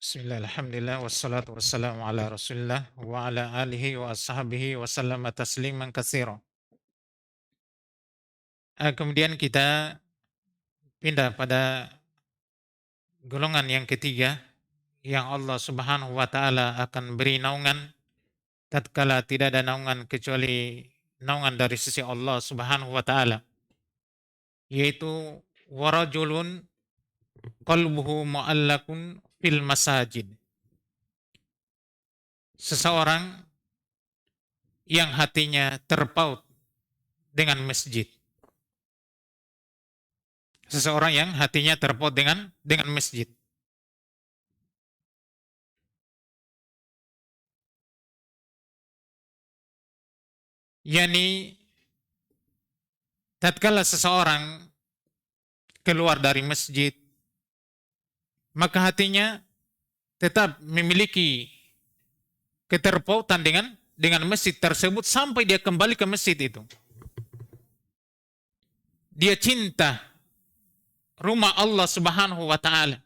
Bismillah, alhamdulillah, wassalatu wassalamu ala rasulillah wa ala alihi wa ashabihi wa sallama tasliman katsira. Kemudian kita pindah pada golongan yang ketiga yang Allah Subhanahu wa taala akan beri naungan tatkala tidak ada naungan kecuali naungan dari sisi Allah Subhanahu wa taala, yaitu warajulun qalbuhu mu'allakun fil masajid. Seseorang yang hatinya terpaut dengan masjid. Seseorang yang hatinya terpaut dengan masjid. Yani tatkala seseorang keluar dari masjid, maka hatinya tetap memiliki keterpautan dengan masjid tersebut sampai dia kembali ke masjid itu. Dia cinta rumah Allah Subhanahu wa taala.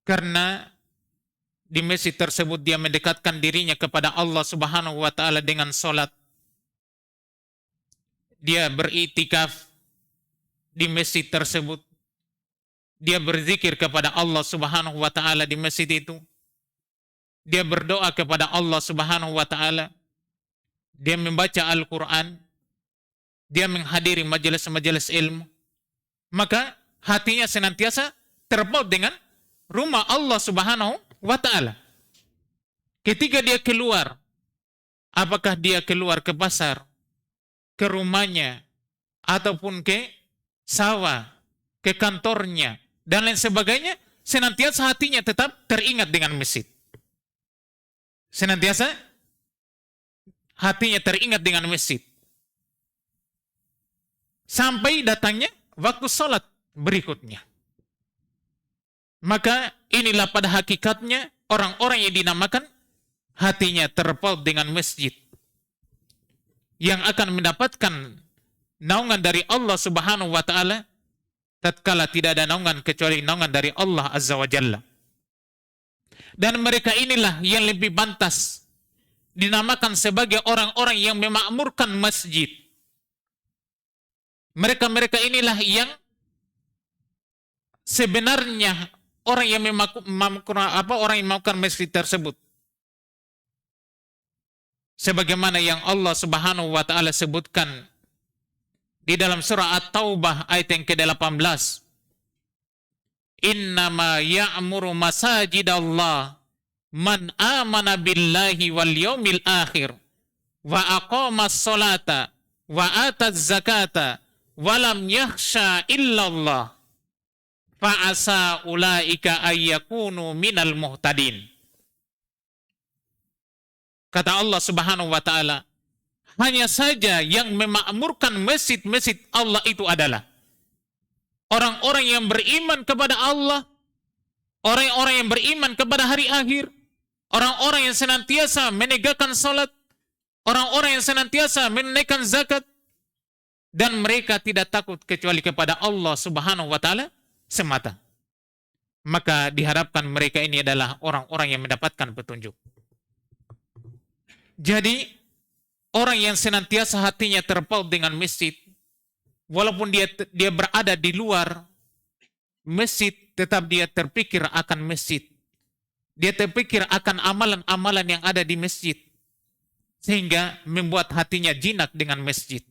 Karena di masjid tersebut dia mendekatkan dirinya kepada Allah Subhanahu wa taala dengan salat. Dia beriktikaf di masjid tersebut. Dia berzikir kepada Allah Subhanahu wa taala di masjid itu. Dia berdoa kepada Allah Subhanahu wa taala. Dia membaca Al-Qur'an. Dia menghadiri majelis-majelis ilmu. Maka hatinya senantiasa terpaut dengan rumah Allah Subhanahu wa taala. Ketika dia keluar, apakah dia keluar ke pasar, ke rumahnya, ataupun ke sawah, ke kantornya, dan lain sebagainya, senantiasa hatinya tetap teringat dengan masjid. Senantiasa hatinya teringat dengan masjid. Sampai datangnya waktu sholat berikutnya. Maka inilah pada hakikatnya orang-orang yang dinamakan hatinya terpaut dengan masjid, yang akan mendapatkan naungan dari Allah Subhanahu wa taala tatkala tidak ada naungan kecuali naungan dari Allah Azza wa Jalla. Dan mereka inilah yang lebih pantas dinamakan sebagai orang-orang yang memakmurkan masjid. Mereka-mereka inilah yang sebenarnya orang yang memakamkan masjid tersebut. Sebagaimana yang Allah Subhanahu wa taala sebutkan di dalam surah At-Taubah ayat yang ke-18. Innama ya'muru masajidallah man amana billahi wal yaumil akhir wa aqamas salata wa ataz zakata wa lam yakhsha illallah fa'asa ulaika ayyakunu minal muhtadin. Kata Allah Subhanahu wa taala, hanya saja yang memakmurkan masjid-masjid Allah itu adalah orang-orang yang beriman kepada Allah, orang-orang yang beriman kepada hari akhir, orang-orang yang senantiasa menegakkan salat, orang-orang yang senantiasa menunaikan zakat, dan mereka tidak takut kecuali kepada Allah Subhanahu wa taala semata. Maka diharapkan mereka ini adalah orang-orang yang mendapatkan petunjuk. Jadi orang yang senantiasa hatinya terpaut dengan masjid, walaupun dia berada di luar masjid, tetap dia terpikir akan masjid. Dia terpikir akan amalan-amalan yang ada di masjid, sehingga membuat hatinya jinak dengan masjid.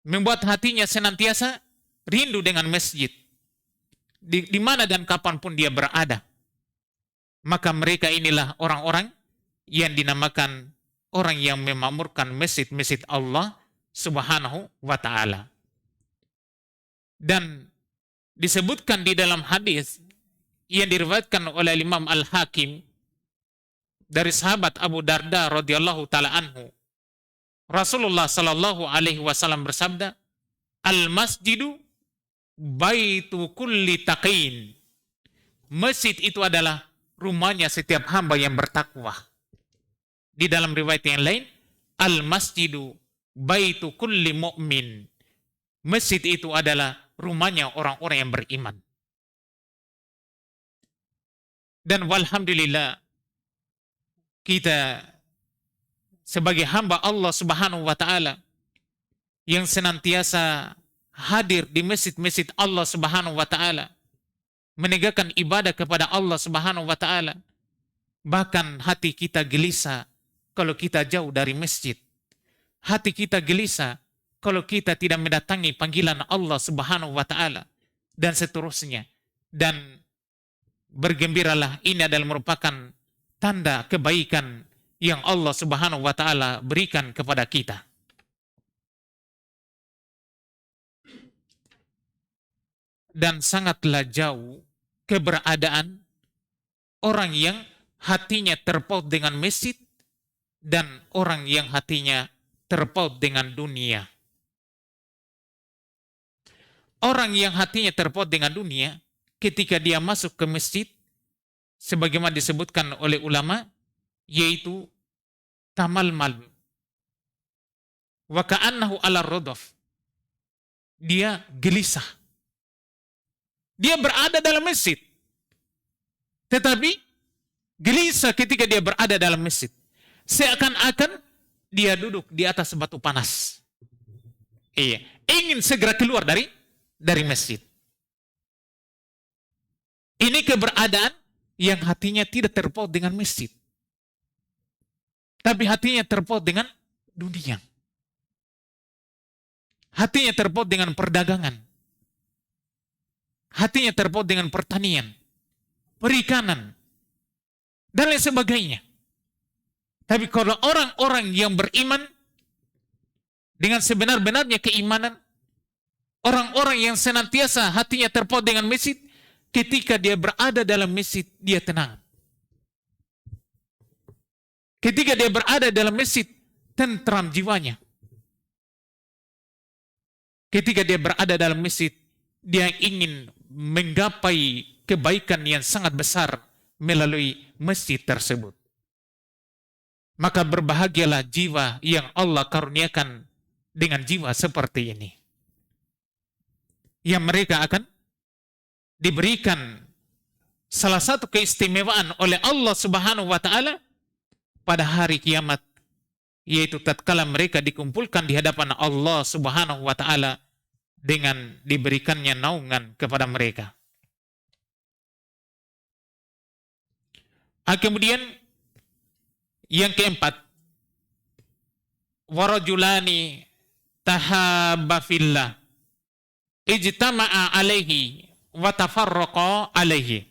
Membuat hatinya senantiasa rindu dengan masjid. Di mana dan kapanpun dia berada. Maka mereka inilah orang-orang yang dinamakan orang yang memakmurkan masjid-masjid Allah Subhanahu wa ta'ala. Dan disebutkan di dalam hadis yang diriwayatkan oleh Imam Al-Hakim dari sahabat Abu Darda radhiyallahu taala anhu, Rasulullah sallallahu alaihi wasallam bersabda, "Al-masjidu baitu kulli taqin." Masjid itu adalah rumahnya setiap hamba yang bertakwa. Di dalam riwayat yang lain, al-masjidu baitu kulli mu'min. Masjid itu adalah rumahnya orang-orang yang beriman. Dan walhamdulillah, kita sebagai hamba Allah Subhanahu wa taala yang senantiasa hadir di masjid-masjid Allah Subhanahu wa taala, menegakkan ibadah kepada Allah Subhanahu wa taala. Bahkan hati kita gelisah kalau kita jauh dari masjid. Hati kita gelisah kalau kita tidak mendatangi panggilan Allah Subhanahu wa taala dan seterusnya. Dan bergembiralah, ini adalah merupakan tanda kebaikan yang Allah Subhanahu wa taala berikan kepada kita. Dan sangatlah jauh keberadaan orang yang hatinya terpaut dengan masjid dan orang yang hatinya terpaut dengan dunia. Orang yang hatinya terpaut dengan dunia, ketika dia masuk ke masjid, sebagaimana disebutkan oleh ulama, yaitu tamalmal wa ka'annahu ala rodaf. Dia gelisah. Dia berada dalam masjid, tetapi gelisah ketika dia berada dalam masjid. Seakan-akan dia duduk di atas batu panas. Iya, ingin segera keluar dari masjid. Ini keberadaan yang hatinya tidak terpaut dengan masjid, tapi hatinya terpaut dengan dunia. Hatinya terpaut dengan perdagangan. Hatinya terpaut dengan pertanian, perikanan, dan lain sebagainya. Tapi kalau orang-orang yang beriman dengan sebenar-benarnya keimanan, orang-orang yang senantiasa hatinya terpaut dengan masjid, ketika dia berada dalam masjid, dia tenang. Ketika dia berada dalam masjid, tentram jiwanya. Ketika dia berada dalam masjid, dia ingin menggapai kebaikan yang sangat besar melalui masjid tersebut. Maka berbahagialah jiwa yang Allah karuniakan dengan jiwa seperti ini, yang mereka akan diberikan salah satu keistimewaan oleh Allah Subhanahu wa taala pada hari kiamat, yaitu tatkala mereka dikumpulkan di hadapan Allah Subhanahu wa taala dengan diberikannya naungan kepada mereka. Kemudian yang keempat, warajulani tahabba fillah ijtama'a alaihi wa tafarraqa alaihi.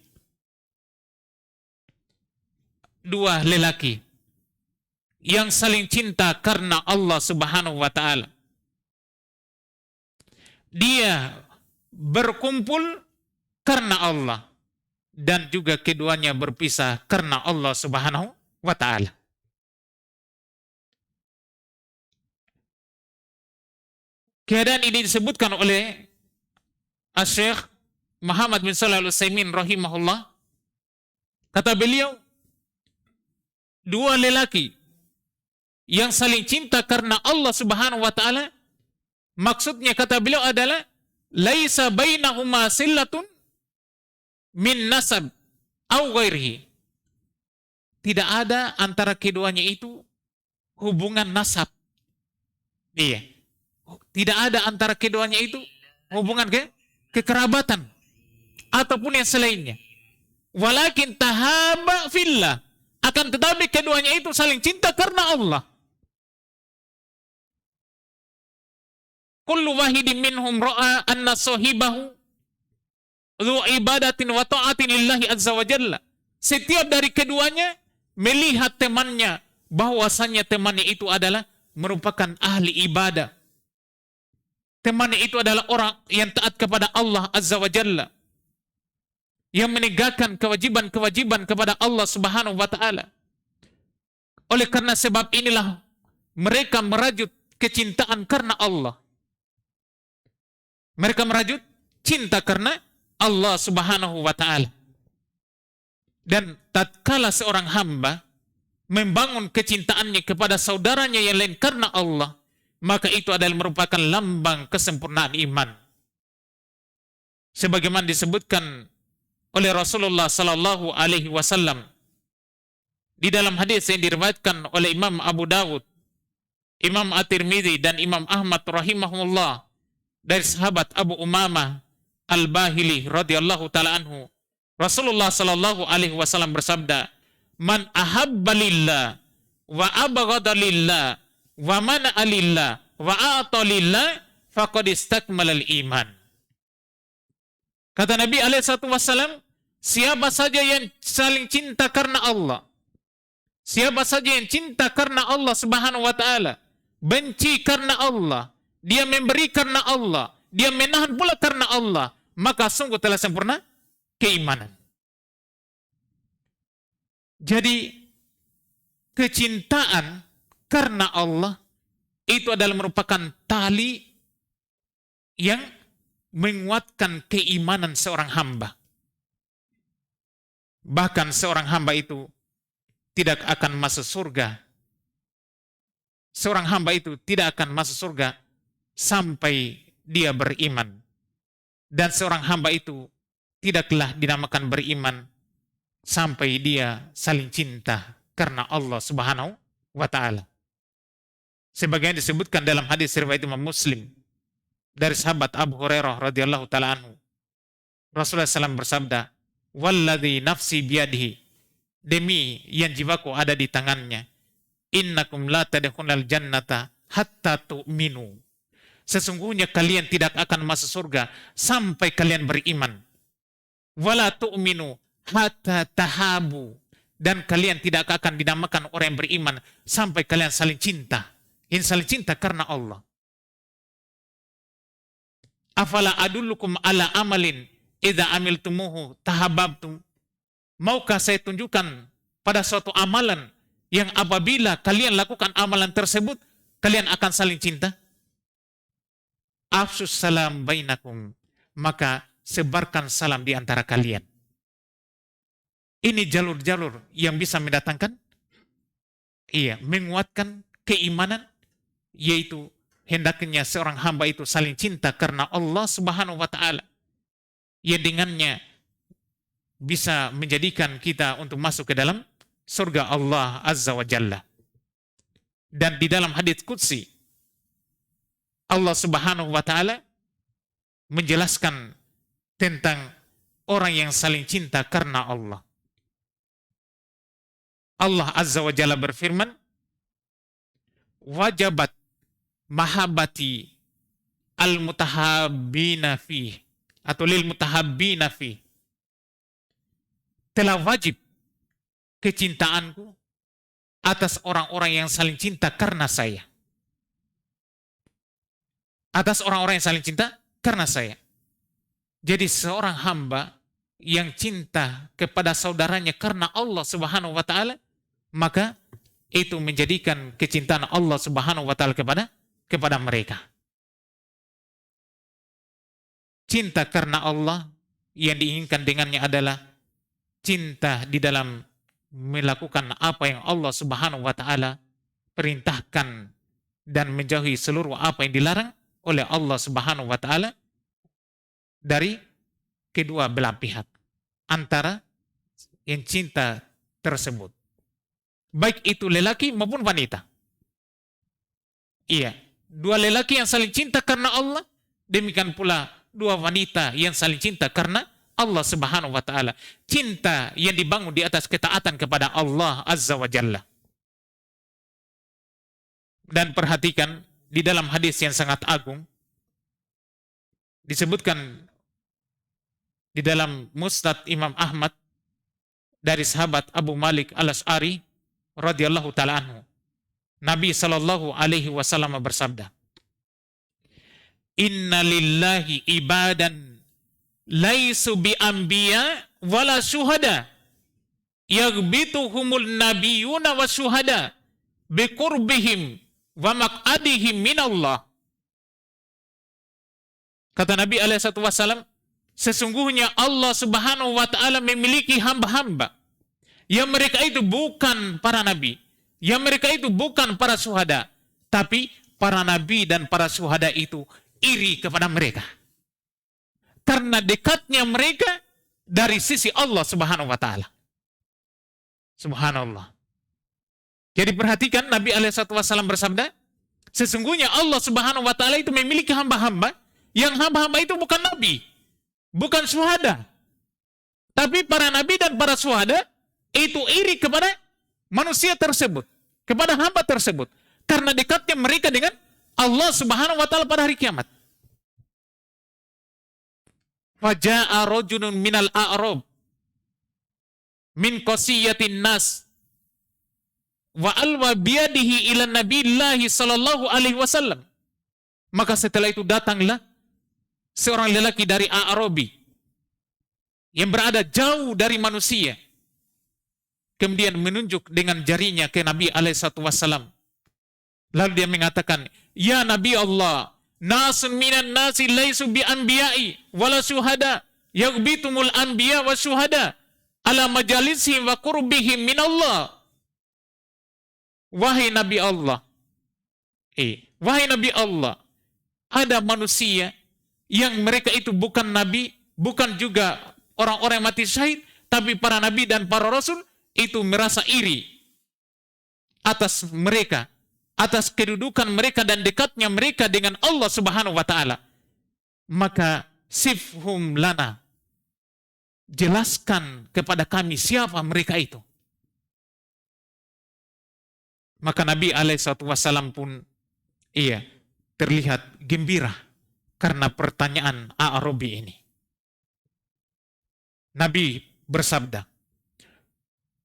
Dua lelaki yang saling cinta karena Allah Subhanahu wa taala. Dia berkumpul karena Allah dan juga keduanya berpisah karena Allah Subhanahu wa taala. Keadaan ini disebutkan oleh Asy-Syaikh Muhammad bin Shalih Al-Utsaimin rahimahullah. Kata beliau, dua lelaki yang saling cinta karena Allah Subhanahu wa taala, maksudnya kata beliau adalah laisa bainahuma sillatun min nasab au ghairihi. Tidak ada antara keduanya itu hubungan nasab. Iya. Tidak ada antara keduanya itu hubungan kekerabatan ataupun yang selainnya. Walakin tahaba fillah. Akan tetapi keduanya itu saling cinta karena Allah. Kullu wahidin minhum ra'a anna sahibahu dzu ibadatin wa ta'atin lillahi azza wa jalla. Setiap dari keduanya melihat temannya bahwasanya temannya itu adalah merupakan ahli ibadah. Temannya itu adalah orang yang taat kepada Allah azza wa jalla, yang menegakkan kewajiban-kewajiban kepada Allah Subhanahu wa taala. Oleh karena sebab inilah mereka merajut kecintaan karena Allah. Mereka merajut cinta karena Allah Subhanahu wa taala. Dan tatkala seorang hamba membangun kecintaannya kepada saudaranya yang lain karena Allah, maka itu adalah merupakan lambang kesempurnaan iman. Sebagaimana disebutkan oleh Rasulullah sallallahu alaihi wasallam di dalam hadis yang diriwayatkan oleh Imam Abu Dawud, Imam At-Tirmidzi dan Imam Ahmad rahimahullah dari sahabat Abu Umamah Al-Bahili radhiyallahu taala anhu, Rasulullah sallallahu alaihi wasallam bersabda, "Man ahabba lillah wa abghada lillah wa mana'a lillah wa a'ta lillah faqad istakmalal iman." Kata Nabi alaihi wasallam, siapa saja yang saling cinta karena Allah, siapa saja yang cinta karena Allah Subhanahu wa taala, benci karena Allah, dia memberi karena Allah, dia menahan pula karena Allah, maka sungguh telah sempurna keimanan. Jadi kecintaan karena Allah itu adalah merupakan tali yang menguatkan keimanan seorang hamba. Bahkan seorang hamba itu tidak akan masuk surga. Seorang hamba itu tidak akan masuk surga sampai dia beriman. Dan seorang hamba itu tidaklah dinamakan beriman sampai dia saling cinta karena Allah Subhanahu wa taala. Sebagaimana disebutkan dalam hadis riwayat Imam Muslim dari sahabat Abu Hurairah radhiyallahu taala anhu. Rasulullah SAW bersabda, "Walladzi nafsi biyadihi," demi yang jiwaku ada di tangannya, "innakum la tadkhulul jannata hatta tu'minu." Sesungguhnya kalian tidak akan masuk surga sampai kalian beriman. Wala tu'minu hatta tahabu, dan kalian tidak akan dinamakan orang yang beriman sampai kalian saling cinta. Yang saling cinta karena Allah. Afala adullukum ala amalin idza amiltumuhu tahabbtum. Maukah saya tunjukkan pada suatu amalan yang apabila kalian lakukan amalan tersebut, kalian akan saling cinta? Afsus salam bainakum, maka sebarkan salam di antara kalian. Ini jalur-jalur yang bisa mendatangkan, menguatkan keimanan, yaitu hendaknya seorang hamba itu saling cinta karena Allah Subhanahu wa taala, yang dengannya bisa menjadikan kita untuk masuk ke dalam surga Allah Azza wa Jalla. Dan di dalam hadits qudsi Allah Subhanahu wa taala menjelaskan tentang orang yang saling cinta karena Allah. Allah Azza wa Jalla berfirman, "Wajabat mahabbati al-mutahabbina fih," atau lil mutahabbina fih. Telah wajib kecintaanku atas orang-orang yang saling cinta karena saya. Atas orang-orang yang saling cinta karena saya. Jadi seorang hamba yang cinta kepada saudaranya karena Allah Subhanahu wa taala, maka itu menjadikan kecintaan Allah Subhanahu wa taala kepada mereka. Cinta karena Allah yang diinginkan dengannya adalah cinta di dalam melakukan apa yang Allah Subhanahu wa taala perintahkan dan menjauhi seluruh apa yang dilarang oleh Allah Subhanahu wa taala dari kedua belah pihak antara yang cinta tersebut, baik itu lelaki maupun wanita. Iya, dua lelaki yang saling cinta karena Allah, demikian pula dua wanita yang saling cinta karena Allah Subhanahu wa taala. Cinta yang dibangun di atas ketaatan kepada Allah Azza wa Jalla. Dan perhatikan di dalam hadis yang sangat agung disebutkan di dalam Musnad Imam Ahmad dari sahabat Abu Malik Al-Asy'ari radhiyallahu taala anhu. Nabi sallallahu alaihi wasallam bersabda, "Inna lillahi ibadan laisu bi anbiya wala syuhada yaghbituhumul nabiyuna wa syuhada biqurbihim wa maq'adihim minallah." Kata Nabi alaihi wasallam, sesungguhnya Allah Subhanahu wa taala memiliki hamba-hamba yang mereka itu bukan para nabi, yang mereka itu bukan para syuhada, tapi para nabi dan para syuhada itu iri kepada mereka. Karena dekatnya mereka dari sisi Allah Subhanahu wa taala. Subhanallah. Jadi perhatikan Nabi SAW bersabda, sesungguhnya Allah Subhanahu wa taala itu memiliki hamba-hamba yang hamba-hamba itu bukan nabi, bukan syuhada. Tapi para nabi dan para syuhada itu iri kepada manusia tersebut, kepada hamba tersebut, karena dekatnya mereka dengan Allah Subhanahu wa taala pada hari kiamat. Faja'a rajulun minal a'rab min qasiyatin nas wa alwa biyadihi ila nabiyillahi sallallahu alaihi wasallam. Maka setelah itu datanglah seorang lelaki dari A'rabi yang berada jauh dari manusia, kemudian menunjuk dengan jarinya ke Nabi alaihissalatu wassalam. Lalu dia mengatakan, ya Nabi Allah, nasun minan nasi laisu bi anbiya'i wala syuhada yaghbitumul anbiya wa syuhada ala majalisihim wa qurbihim min Allah. Wahai Nabi Allah, wahai Nabi Allah, ada manusia yang mereka itu bukan nabi, bukan juga orang-orang yang mati syahid, tapi para nabi dan para rasul itu merasa iri atas mereka, atas kedudukan mereka dan dekatnya mereka dengan Allah Subhanahu wa taala. Maka sifhum lana, jelaskan kepada kami siapa mereka itu. Maka Nabi SAW pun terlihat gembira karena pertanyaan A'rabi ini. Nabi bersabda,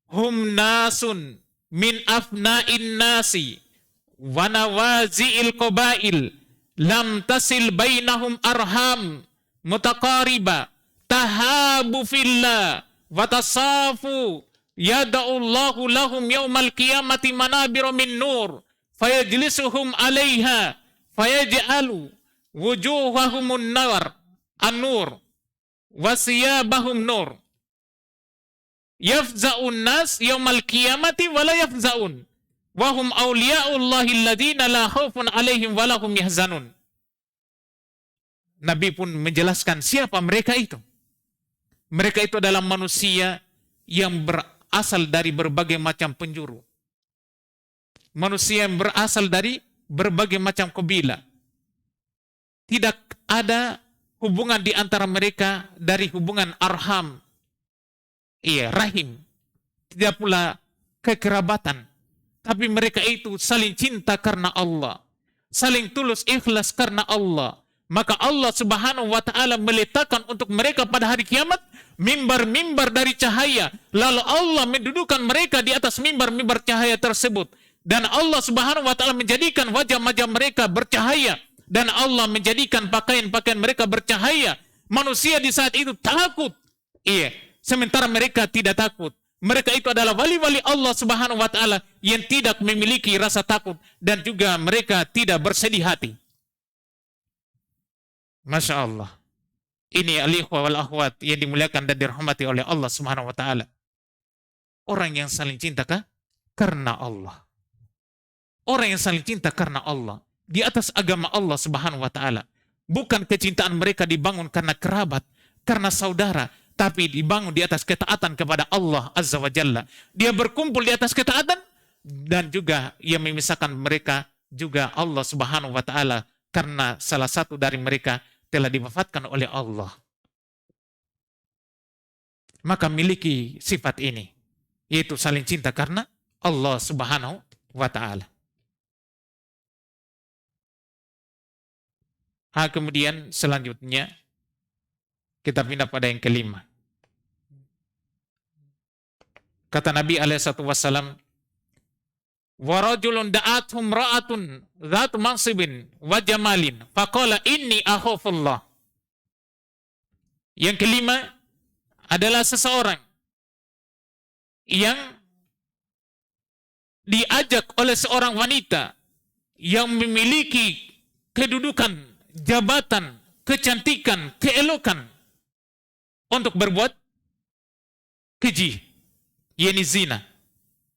hum nasun min afna'in nasi wa nawazi'il qabail lam tasil bainahum arham mutaqariba tahabu fillah wa tasafu yada'ullahu lahum yawmal qiyamati manabira min nur fayajlisuhum 'alaiha fayaj'alu wujuhahumun nar an-nur wa siyabahum nur yafza'un nas yawmal qiyamati wa la yafza'un wa hum awliya'ullahi alladhina la khaufun 'alaihim wa lahum yahzanun. Nabi pun menjelaskan siapa mereka itu. Mereka itu adalah manusia yang berasal dari berbagai macam penjuru. Manusia yang berasal dari berbagai macam kabilah. Tidak ada hubungan di antara mereka dari hubungan arham, rahim. Tidak pula kekerabatan. Tapi mereka itu saling cinta karena Allah. Saling tulus ikhlas karena Allah. Maka Allah Subhanahu wa ta'ala meletakkan untuk mereka pada hari kiamat mimbar-mimbar dari cahaya. Lalu Allah mendudukan mereka di atas mimbar-mimbar cahaya tersebut. Dan Allah Subhanahu wa ta'ala menjadikan wajah-wajah mereka bercahaya. Dan Allah menjadikan pakaian-pakaian mereka bercahaya. Manusia di saat itu takut. Sementara mereka tidak takut. Mereka itu adalah wali-wali Allah Subhanahu wa ta'ala yang tidak memiliki rasa takut. Dan juga mereka tidak bersedih hati. Masya Allah. Ini al-ikhwa wal akhwat yang dimuliakan dan dirahmati oleh Allah Subhanahu wa ta'ala. Orang yang saling cinta karena Allah. Orang yang saling cinta karena Allah. Di atas agama Allah Subhanahu wa ta'ala. Bukan kecintaan mereka dibangun karena kerabat, karena saudara, tapi dibangun di atas ketaatan kepada Allah Azza wa Jalla. Dia berkumpul di atas ketaatan dan juga ia memisahkan mereka juga Allah Subhanahu wa ta'ala karena salah satu dari mereka telah diwafatkan oleh Allah. Maka miliki sifat ini, yaitu saling cinta karena Allah Subhanahu wa ta'ala. Kemudian selanjutnya kita pindah pada yang kelima. Kata Nabi SAW, wa rajulun da'athum ra'atun dzatu mansibin wa jamalin faqala inni akhafullah. Yang kelima adalah seseorang yang diajak oleh seorang wanita yang memiliki kedudukan, jabatan, kecantikan, keelokan untuk berbuat keji, yakni zina.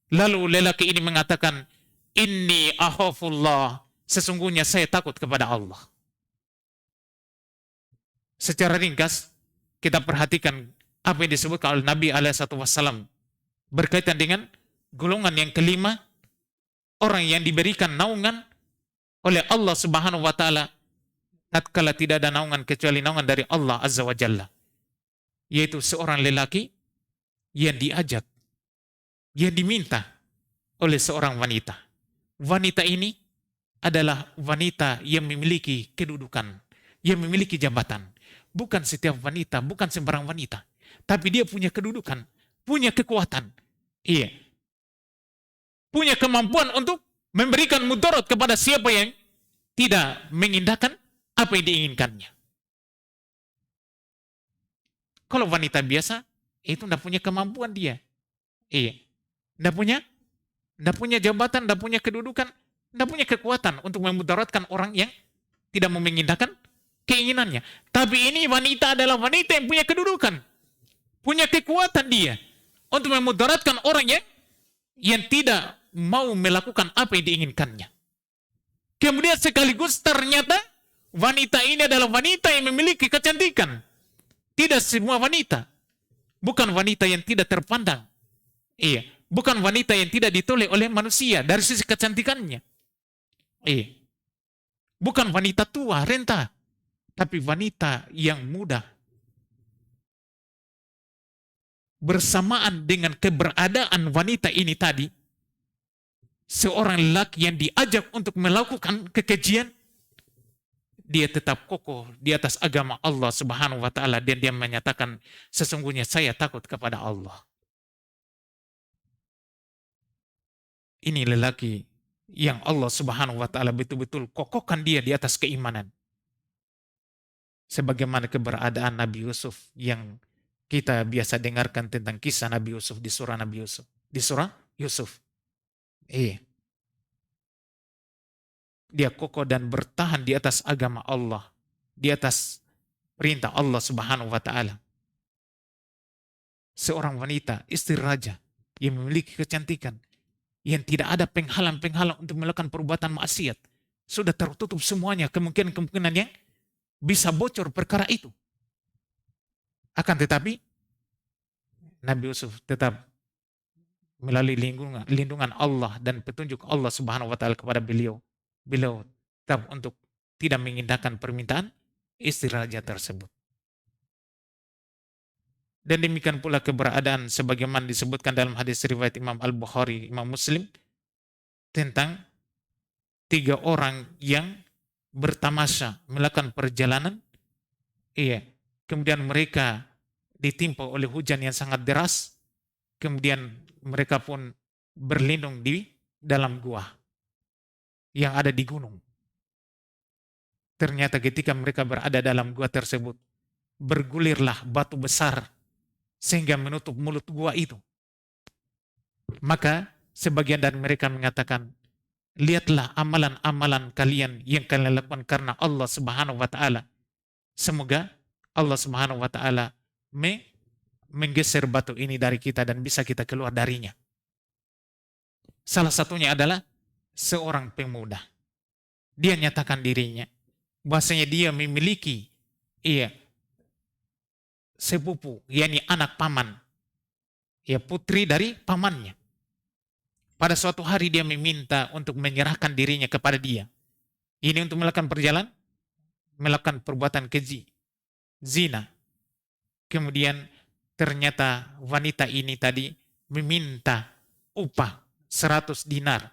Lalu lelaki ini mengatakan, inni akhafullah, sesungguhnya saya takut kepada Allah. Secara ringkas kita perhatikan apa yang disebutkan oleh Nabi SAW berkaitan dengan golongan yang kelima, orang yang diberikan naungan oleh Allah Subhanahu wa taala tatkala tidak ada naungan kecuali naungan dari Allah Azza wa Jalla, yaitu seorang lelaki yang diajak, yang diminta oleh seorang wanita. Wanita ini adalah wanita yang memiliki kedudukan, yang memiliki jabatan. Bukan setiap wanita, bukan sembarang wanita, tapi dia punya kedudukan, punya kekuatan. Iya. Punya kemampuan untuk memberikan mudarat kepada siapa yang tidak mengindahkan apa yang diinginkannya. Kalau wanita biasa, itu tidak punya kemampuan dia. Iya. Tidak punya jabatan, tidak punya kedudukan, tidak punya kekuatan untuk memudaratkan orang yang tidak mengindahkan keinginannya. Tapi ini wanita adalah wanita yang punya kedudukan, punya kekuatan dia untuk memudaratkan orang yang tidak mau melakukan apa yang diinginkannya. Kemudian sekaligus ternyata wanita ini adalah wanita yang memiliki kecantikan. Tidak semua wanita. Bukan wanita yang tidak terpandang. Iya. Bukan wanita yang tidak ditolak oleh manusia dari sisi kecantikannya. Iya. Bukan wanita tua, renta. Tapi wanita yang muda. Bersamaan dengan keberadaan wanita ini tadi, seorang lelaki yang diajak untuk melakukan kekejian, dia tetap kokoh di atas agama Allah Subhanahu wa taala dan dia menyatakan, sesungguhnya saya takut kepada Allah. Ini lelaki yang Allah Subhanahu wa taala betul-betul kokohkan dia di atas keimanan. Sebagaimana keberadaan Nabi Yusuf yang kita biasa dengarkan tentang kisah Nabi Yusuf di surah Nabi Yusuf. Di surah Yusuf. Iya. Dia kokoh dan bertahan di atas agama Allah, di atas perintah Allah Subhanahu wa taala. Seorang wanita, istri raja yang memiliki kecantikan, yang tidak ada penghalang-penghalang untuk melakukan perbuatan maksiat. Sudah tertutup semuanya kemungkinan-kemungkinan yang bisa bocor perkara itu. Akan tetapi Nabi Yusuf tetap melalui lindungan Allah dan petunjuk Allah Subhanahu wa taala kepada beliau tetap untuk tidak mengindahkan permintaan istri raja tersebut. Dan demikian pula keberadaan sebagaimana disebutkan dalam hadis riwayat Imam Al-Bukhari, Imam Muslim, tentang 3 orang yang bertamasya melakukan perjalanan. Iya, kemudian mereka ditimpa oleh hujan yang sangat deras, kemudian mereka pun berlindung di dalam gua yang ada di gunung. Ternyata ketika mereka berada dalam gua tersebut, bergulirlah batu besar sehingga menutup mulut gua itu. Maka sebagian dari mereka mengatakan, lihatlah amalan-amalan kalian yang kalian lakukan karena Allah Subhanahu wa taala. Semoga Allah Subhanahu wa taala menggeser batu ini dari kita dan bisa kita keluar darinya. Salah satunya adalah seorang pemuda. Dia nyatakan dirinya bahwasanya dia memiliki sepupu, yakni anak paman, putri dari pamannya. Pada suatu hari dia meminta untuk menyerahkan dirinya kepada dia. Ini untuk melakukan melakukan perbuatan keji, zina. Kemudian ternyata wanita ini tadi meminta upah 100 dinar.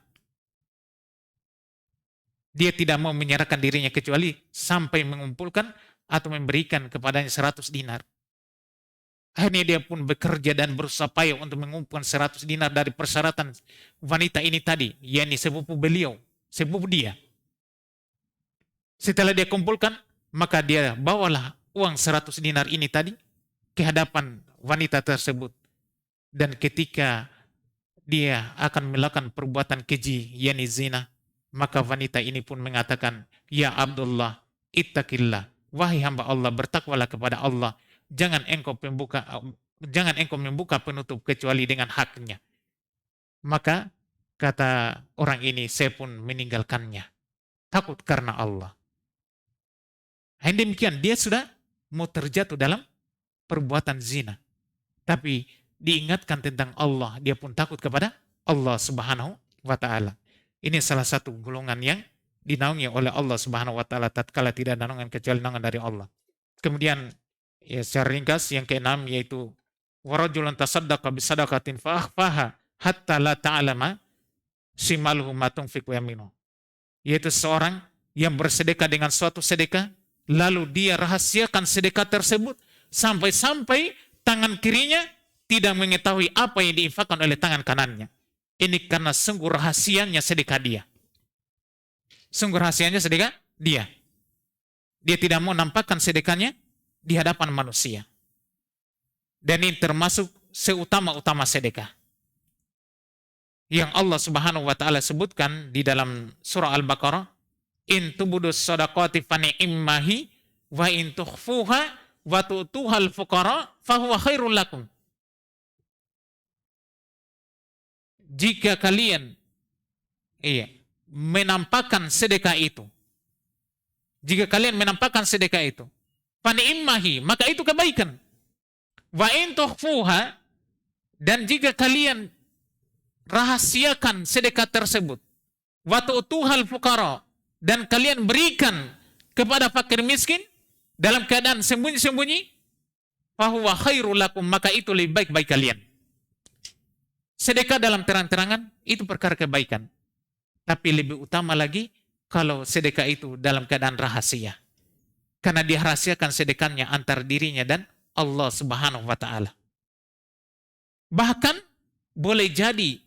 Dia tidak mau menyerahkan dirinya kecuali sampai mengumpulkan atau memberikan kepadanya 100 dinar. Akhirnya dia pun bekerja dan berusaha payah untuk mengumpulkan 100 dinar dari persyaratan wanita ini tadi, yakni sepupu beliau, sepupu dia. Setelah dia kumpulkan, maka dia bawalah uang 100 dinar ini tadi ke hadapan wanita tersebut. Dan ketika dia akan melakukan perbuatan keji, yakni zina, maka wanita ini pun mengatakan, ya Abdullah, ittaqillah, wahai hamba Allah, bertakwalah kepada Allah. Jangan engkau membuka penutup kecuali dengan haknya. Maka kata orang ini, saya pun meninggalkannya. Takut karena Allah. Dan demikian dia sudah mau terjatuh dalam perbuatan zina. tapi diingatkan tentang Allah, dia pun takut kepada Allah Subhanahu wa taala. Ini salah satu golongan yang dinaungi oleh Allah Subhanahu wa taala tatkala tidak ada naungan kecuali naungan dari Allah. Kemudian ya secara ringkas yang keenam yaitu warajulun tasaddaqa bisadaqatin fa akhfaha hatta la ta'lama shimaluhu ma tunfiqu yaminuhu. Yaitu seorang yang bersedekah dengan suatu sedekah lalu dia rahasiakan sedekah tersebut sampai-sampai tangan kirinya tidak mengetahui apa yang diinfakkan oleh tangan kanannya. Ini karena sungguh rahasianya sedekah dia. Sungguh rahasianya sedekah dia. Dia tidak mau nampakkan sedekahnya di hadapan manusia. Dan ini termasuk seutama-utama sedekah. Yang Allah Subhanahu wa taala sebutkan di dalam surah Al-Baqarah, in tubudus shadaqati fa ni'mahi wa in tukhfuha wa tu'tuhal fuqara fa huwa khairul lakum. Jika kalian menampakkan sedekah itu, jika kalian menampakkan sedekah itu, fa ni'mahi, maka itu kebaikan. Wa in tukhfuha, dan jika kalian rahasiakan sedekah tersebut, wa tu'tuhal fuqara, dan kalian berikan kepada fakir miskin dalam keadaan sembunyi-sembunyi, fahuwa khairul lakum, maka itu lebih baik bagi kalian. Sedekah dalam terang-terangan itu perkara kebaikan, tapi lebih utama lagi kalau sedekah itu dalam keadaan rahasia, karena dia rahasiakan sedekahnya antar dirinya dan Allah Subhanahu wa taala. Bahkan boleh jadi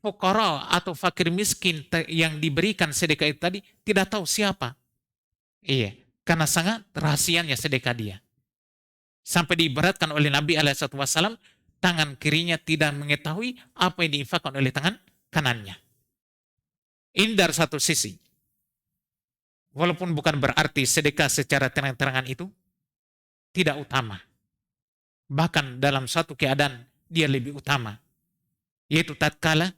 fuqara atau fakir miskin yang diberikan sedekah itu tadi tidak tahu siapa. Iya, karena sangat rahasianya sedekah dia. Sampai diibaratkan oleh Nabi SAW, tangan kirinya tidak mengetahui apa yang diinfakkan oleh tangan kanannya. Ini dari satu sisi. Walaupun bukan berarti sedekah secara terang-terangan itu tidak utama. Bahkan dalam satu keadaan dia lebih utama. Yaitu tatkala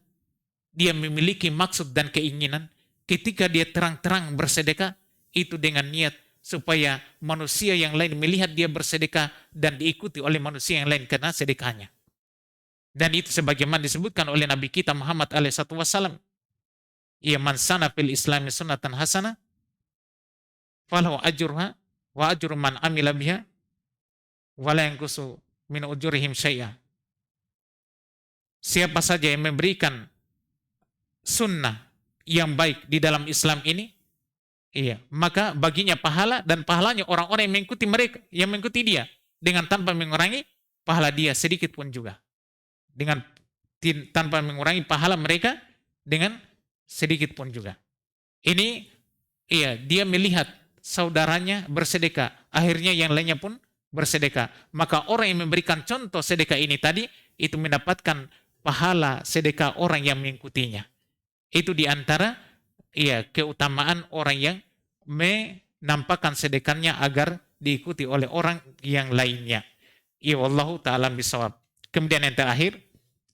dia memiliki maksud dan keinginan ketika dia terang-terang bersedekah itu dengan niat supaya manusia yang lain melihat dia bersedekah dan diikuti oleh manusia yang lain karena sedekahnya. Dan itu sebagaimana disebutkan oleh Nabi kita Muhammad SAW. Ya man sana fil islami sunnatan hasanah falahu ajruha wa ajru man amila biha wa la yanqusu min ujurihim syai'a. Siapa saja yang memberikan sunnah yang baik di dalam Islam ini, maka baginya pahala dan pahalanya orang-orang yang mengikuti mereka, yang mengikuti dia, dengan tanpa mengurangi pahala dia sedikit pun juga, dengan tanpa mengurangi pahala mereka dengan sedikit pun juga. Ini dia melihat saudaranya bersedekah, akhirnya yang lainnya pun bersedekah, maka orang yang memberikan contoh sedekah ini tadi itu mendapatkan pahala sedekah orang yang mengikutinya. Itu diantara keutamaan orang yang menampakkan sedekahnya agar diikuti oleh orang yang lainnya. Wallahu ta'ala bisawab. Kemudian yang terakhir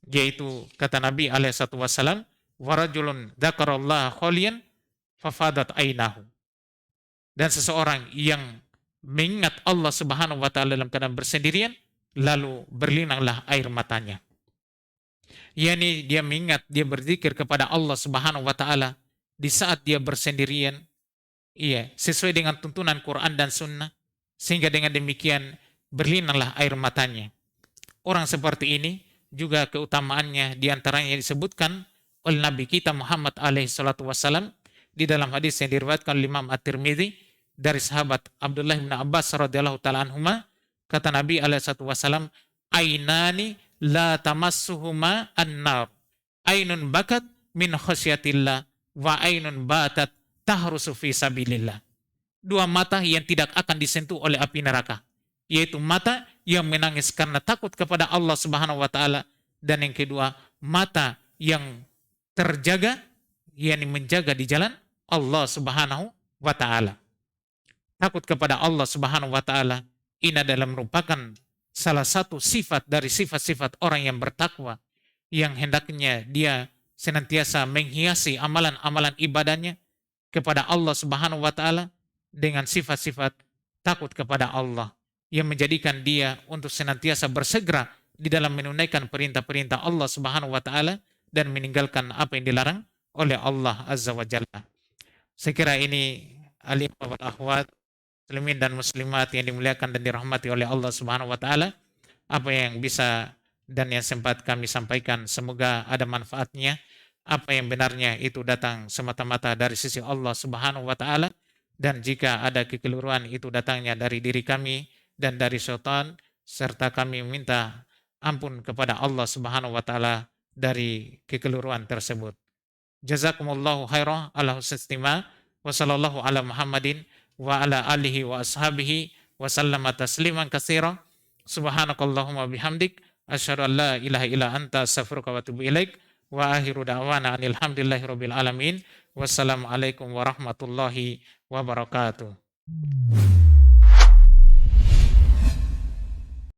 yaitu kata Nabi SAW, warajulun dzakarallaha khaliyan fafadat ainahu. Dan seseorang yang mengingat Allah Subhanahu wa taala dalam keadaan bersendirian lalu berlinanglah air matanya. Yani dia mengingat, dia berzikir kepada Allah Subhanahu wa taala di saat dia bersendirian, sesuai dengan tuntunan Quran dan Sunnah, sehingga dengan demikian berlinanglah air matanya. Orang seperti ini juga keutamaannya diantaranya disebutkan oleh Nabi kita Muhammad SAW di dalam hadis yang diriwayatkan oleh Imam At-Tirmidzi dari sahabat Abdullah bin Abbas radhiyallahu taala anhuma, kata Nabi SAW, ainani la tamassuhuma an-nar, ainun bakat min khasyatillah wa ainun batat tahrusu fi sabilillah. Dua mata yang tidak akan disentuh oleh api neraka, yaitu mata yang menangis karena takut kepada Allah Subhanahu wa taala, dan yang kedua mata yang terjaga, yakni menjaga di jalan Allah Subhanahu wa taala. Takut kepada Allah Subhanahu wa taala ini adalah merupakan salah satu sifat dari sifat-sifat orang yang bertakwa, yang hendaknya dia senantiasa menghiasi amalan-amalan ibadahnya kepada Allah Subhanahu wa taala dengan sifat-sifat takut kepada Allah, yang menjadikan dia untuk senantiasa bersegera di dalam menunaikan perintah-perintah Allah Subhanahu wa taala dan meninggalkan apa yang dilarang oleh Allah Azza wa Jalla. Saya kira ini al-ikhwah wal akhwat, muslimin dan muslimat yang dimuliakan dan dirahmati oleh Allah Subhanahu wa taala, apa yang bisa dan yang sempat kami sampaikan semoga ada manfaatnya. Apa yang benarnya itu datang semata-mata dari sisi Allah Subhanahu wa taala, dan jika ada kekeliruan itu datangnya dari diri kami dan dari syaitan, serta kami meminta ampun kepada Allah Subhanahu wa taala dari kekeliruan tersebut. Jazakumullahu khairan ala husnil istima' wa sallallahu ala Muhammadin wa ala alihi wa ashabihi wa sallama tasliman katsira. Subhanakallahumma bihamdik asyhadu an la ilaha illa anta astaghfiruka wa atubu ilaik. Wa akhiru da'wana anil hamdulillahi rabbil alamin. Wassalamualaikum warahmatullahi wabarakatuh.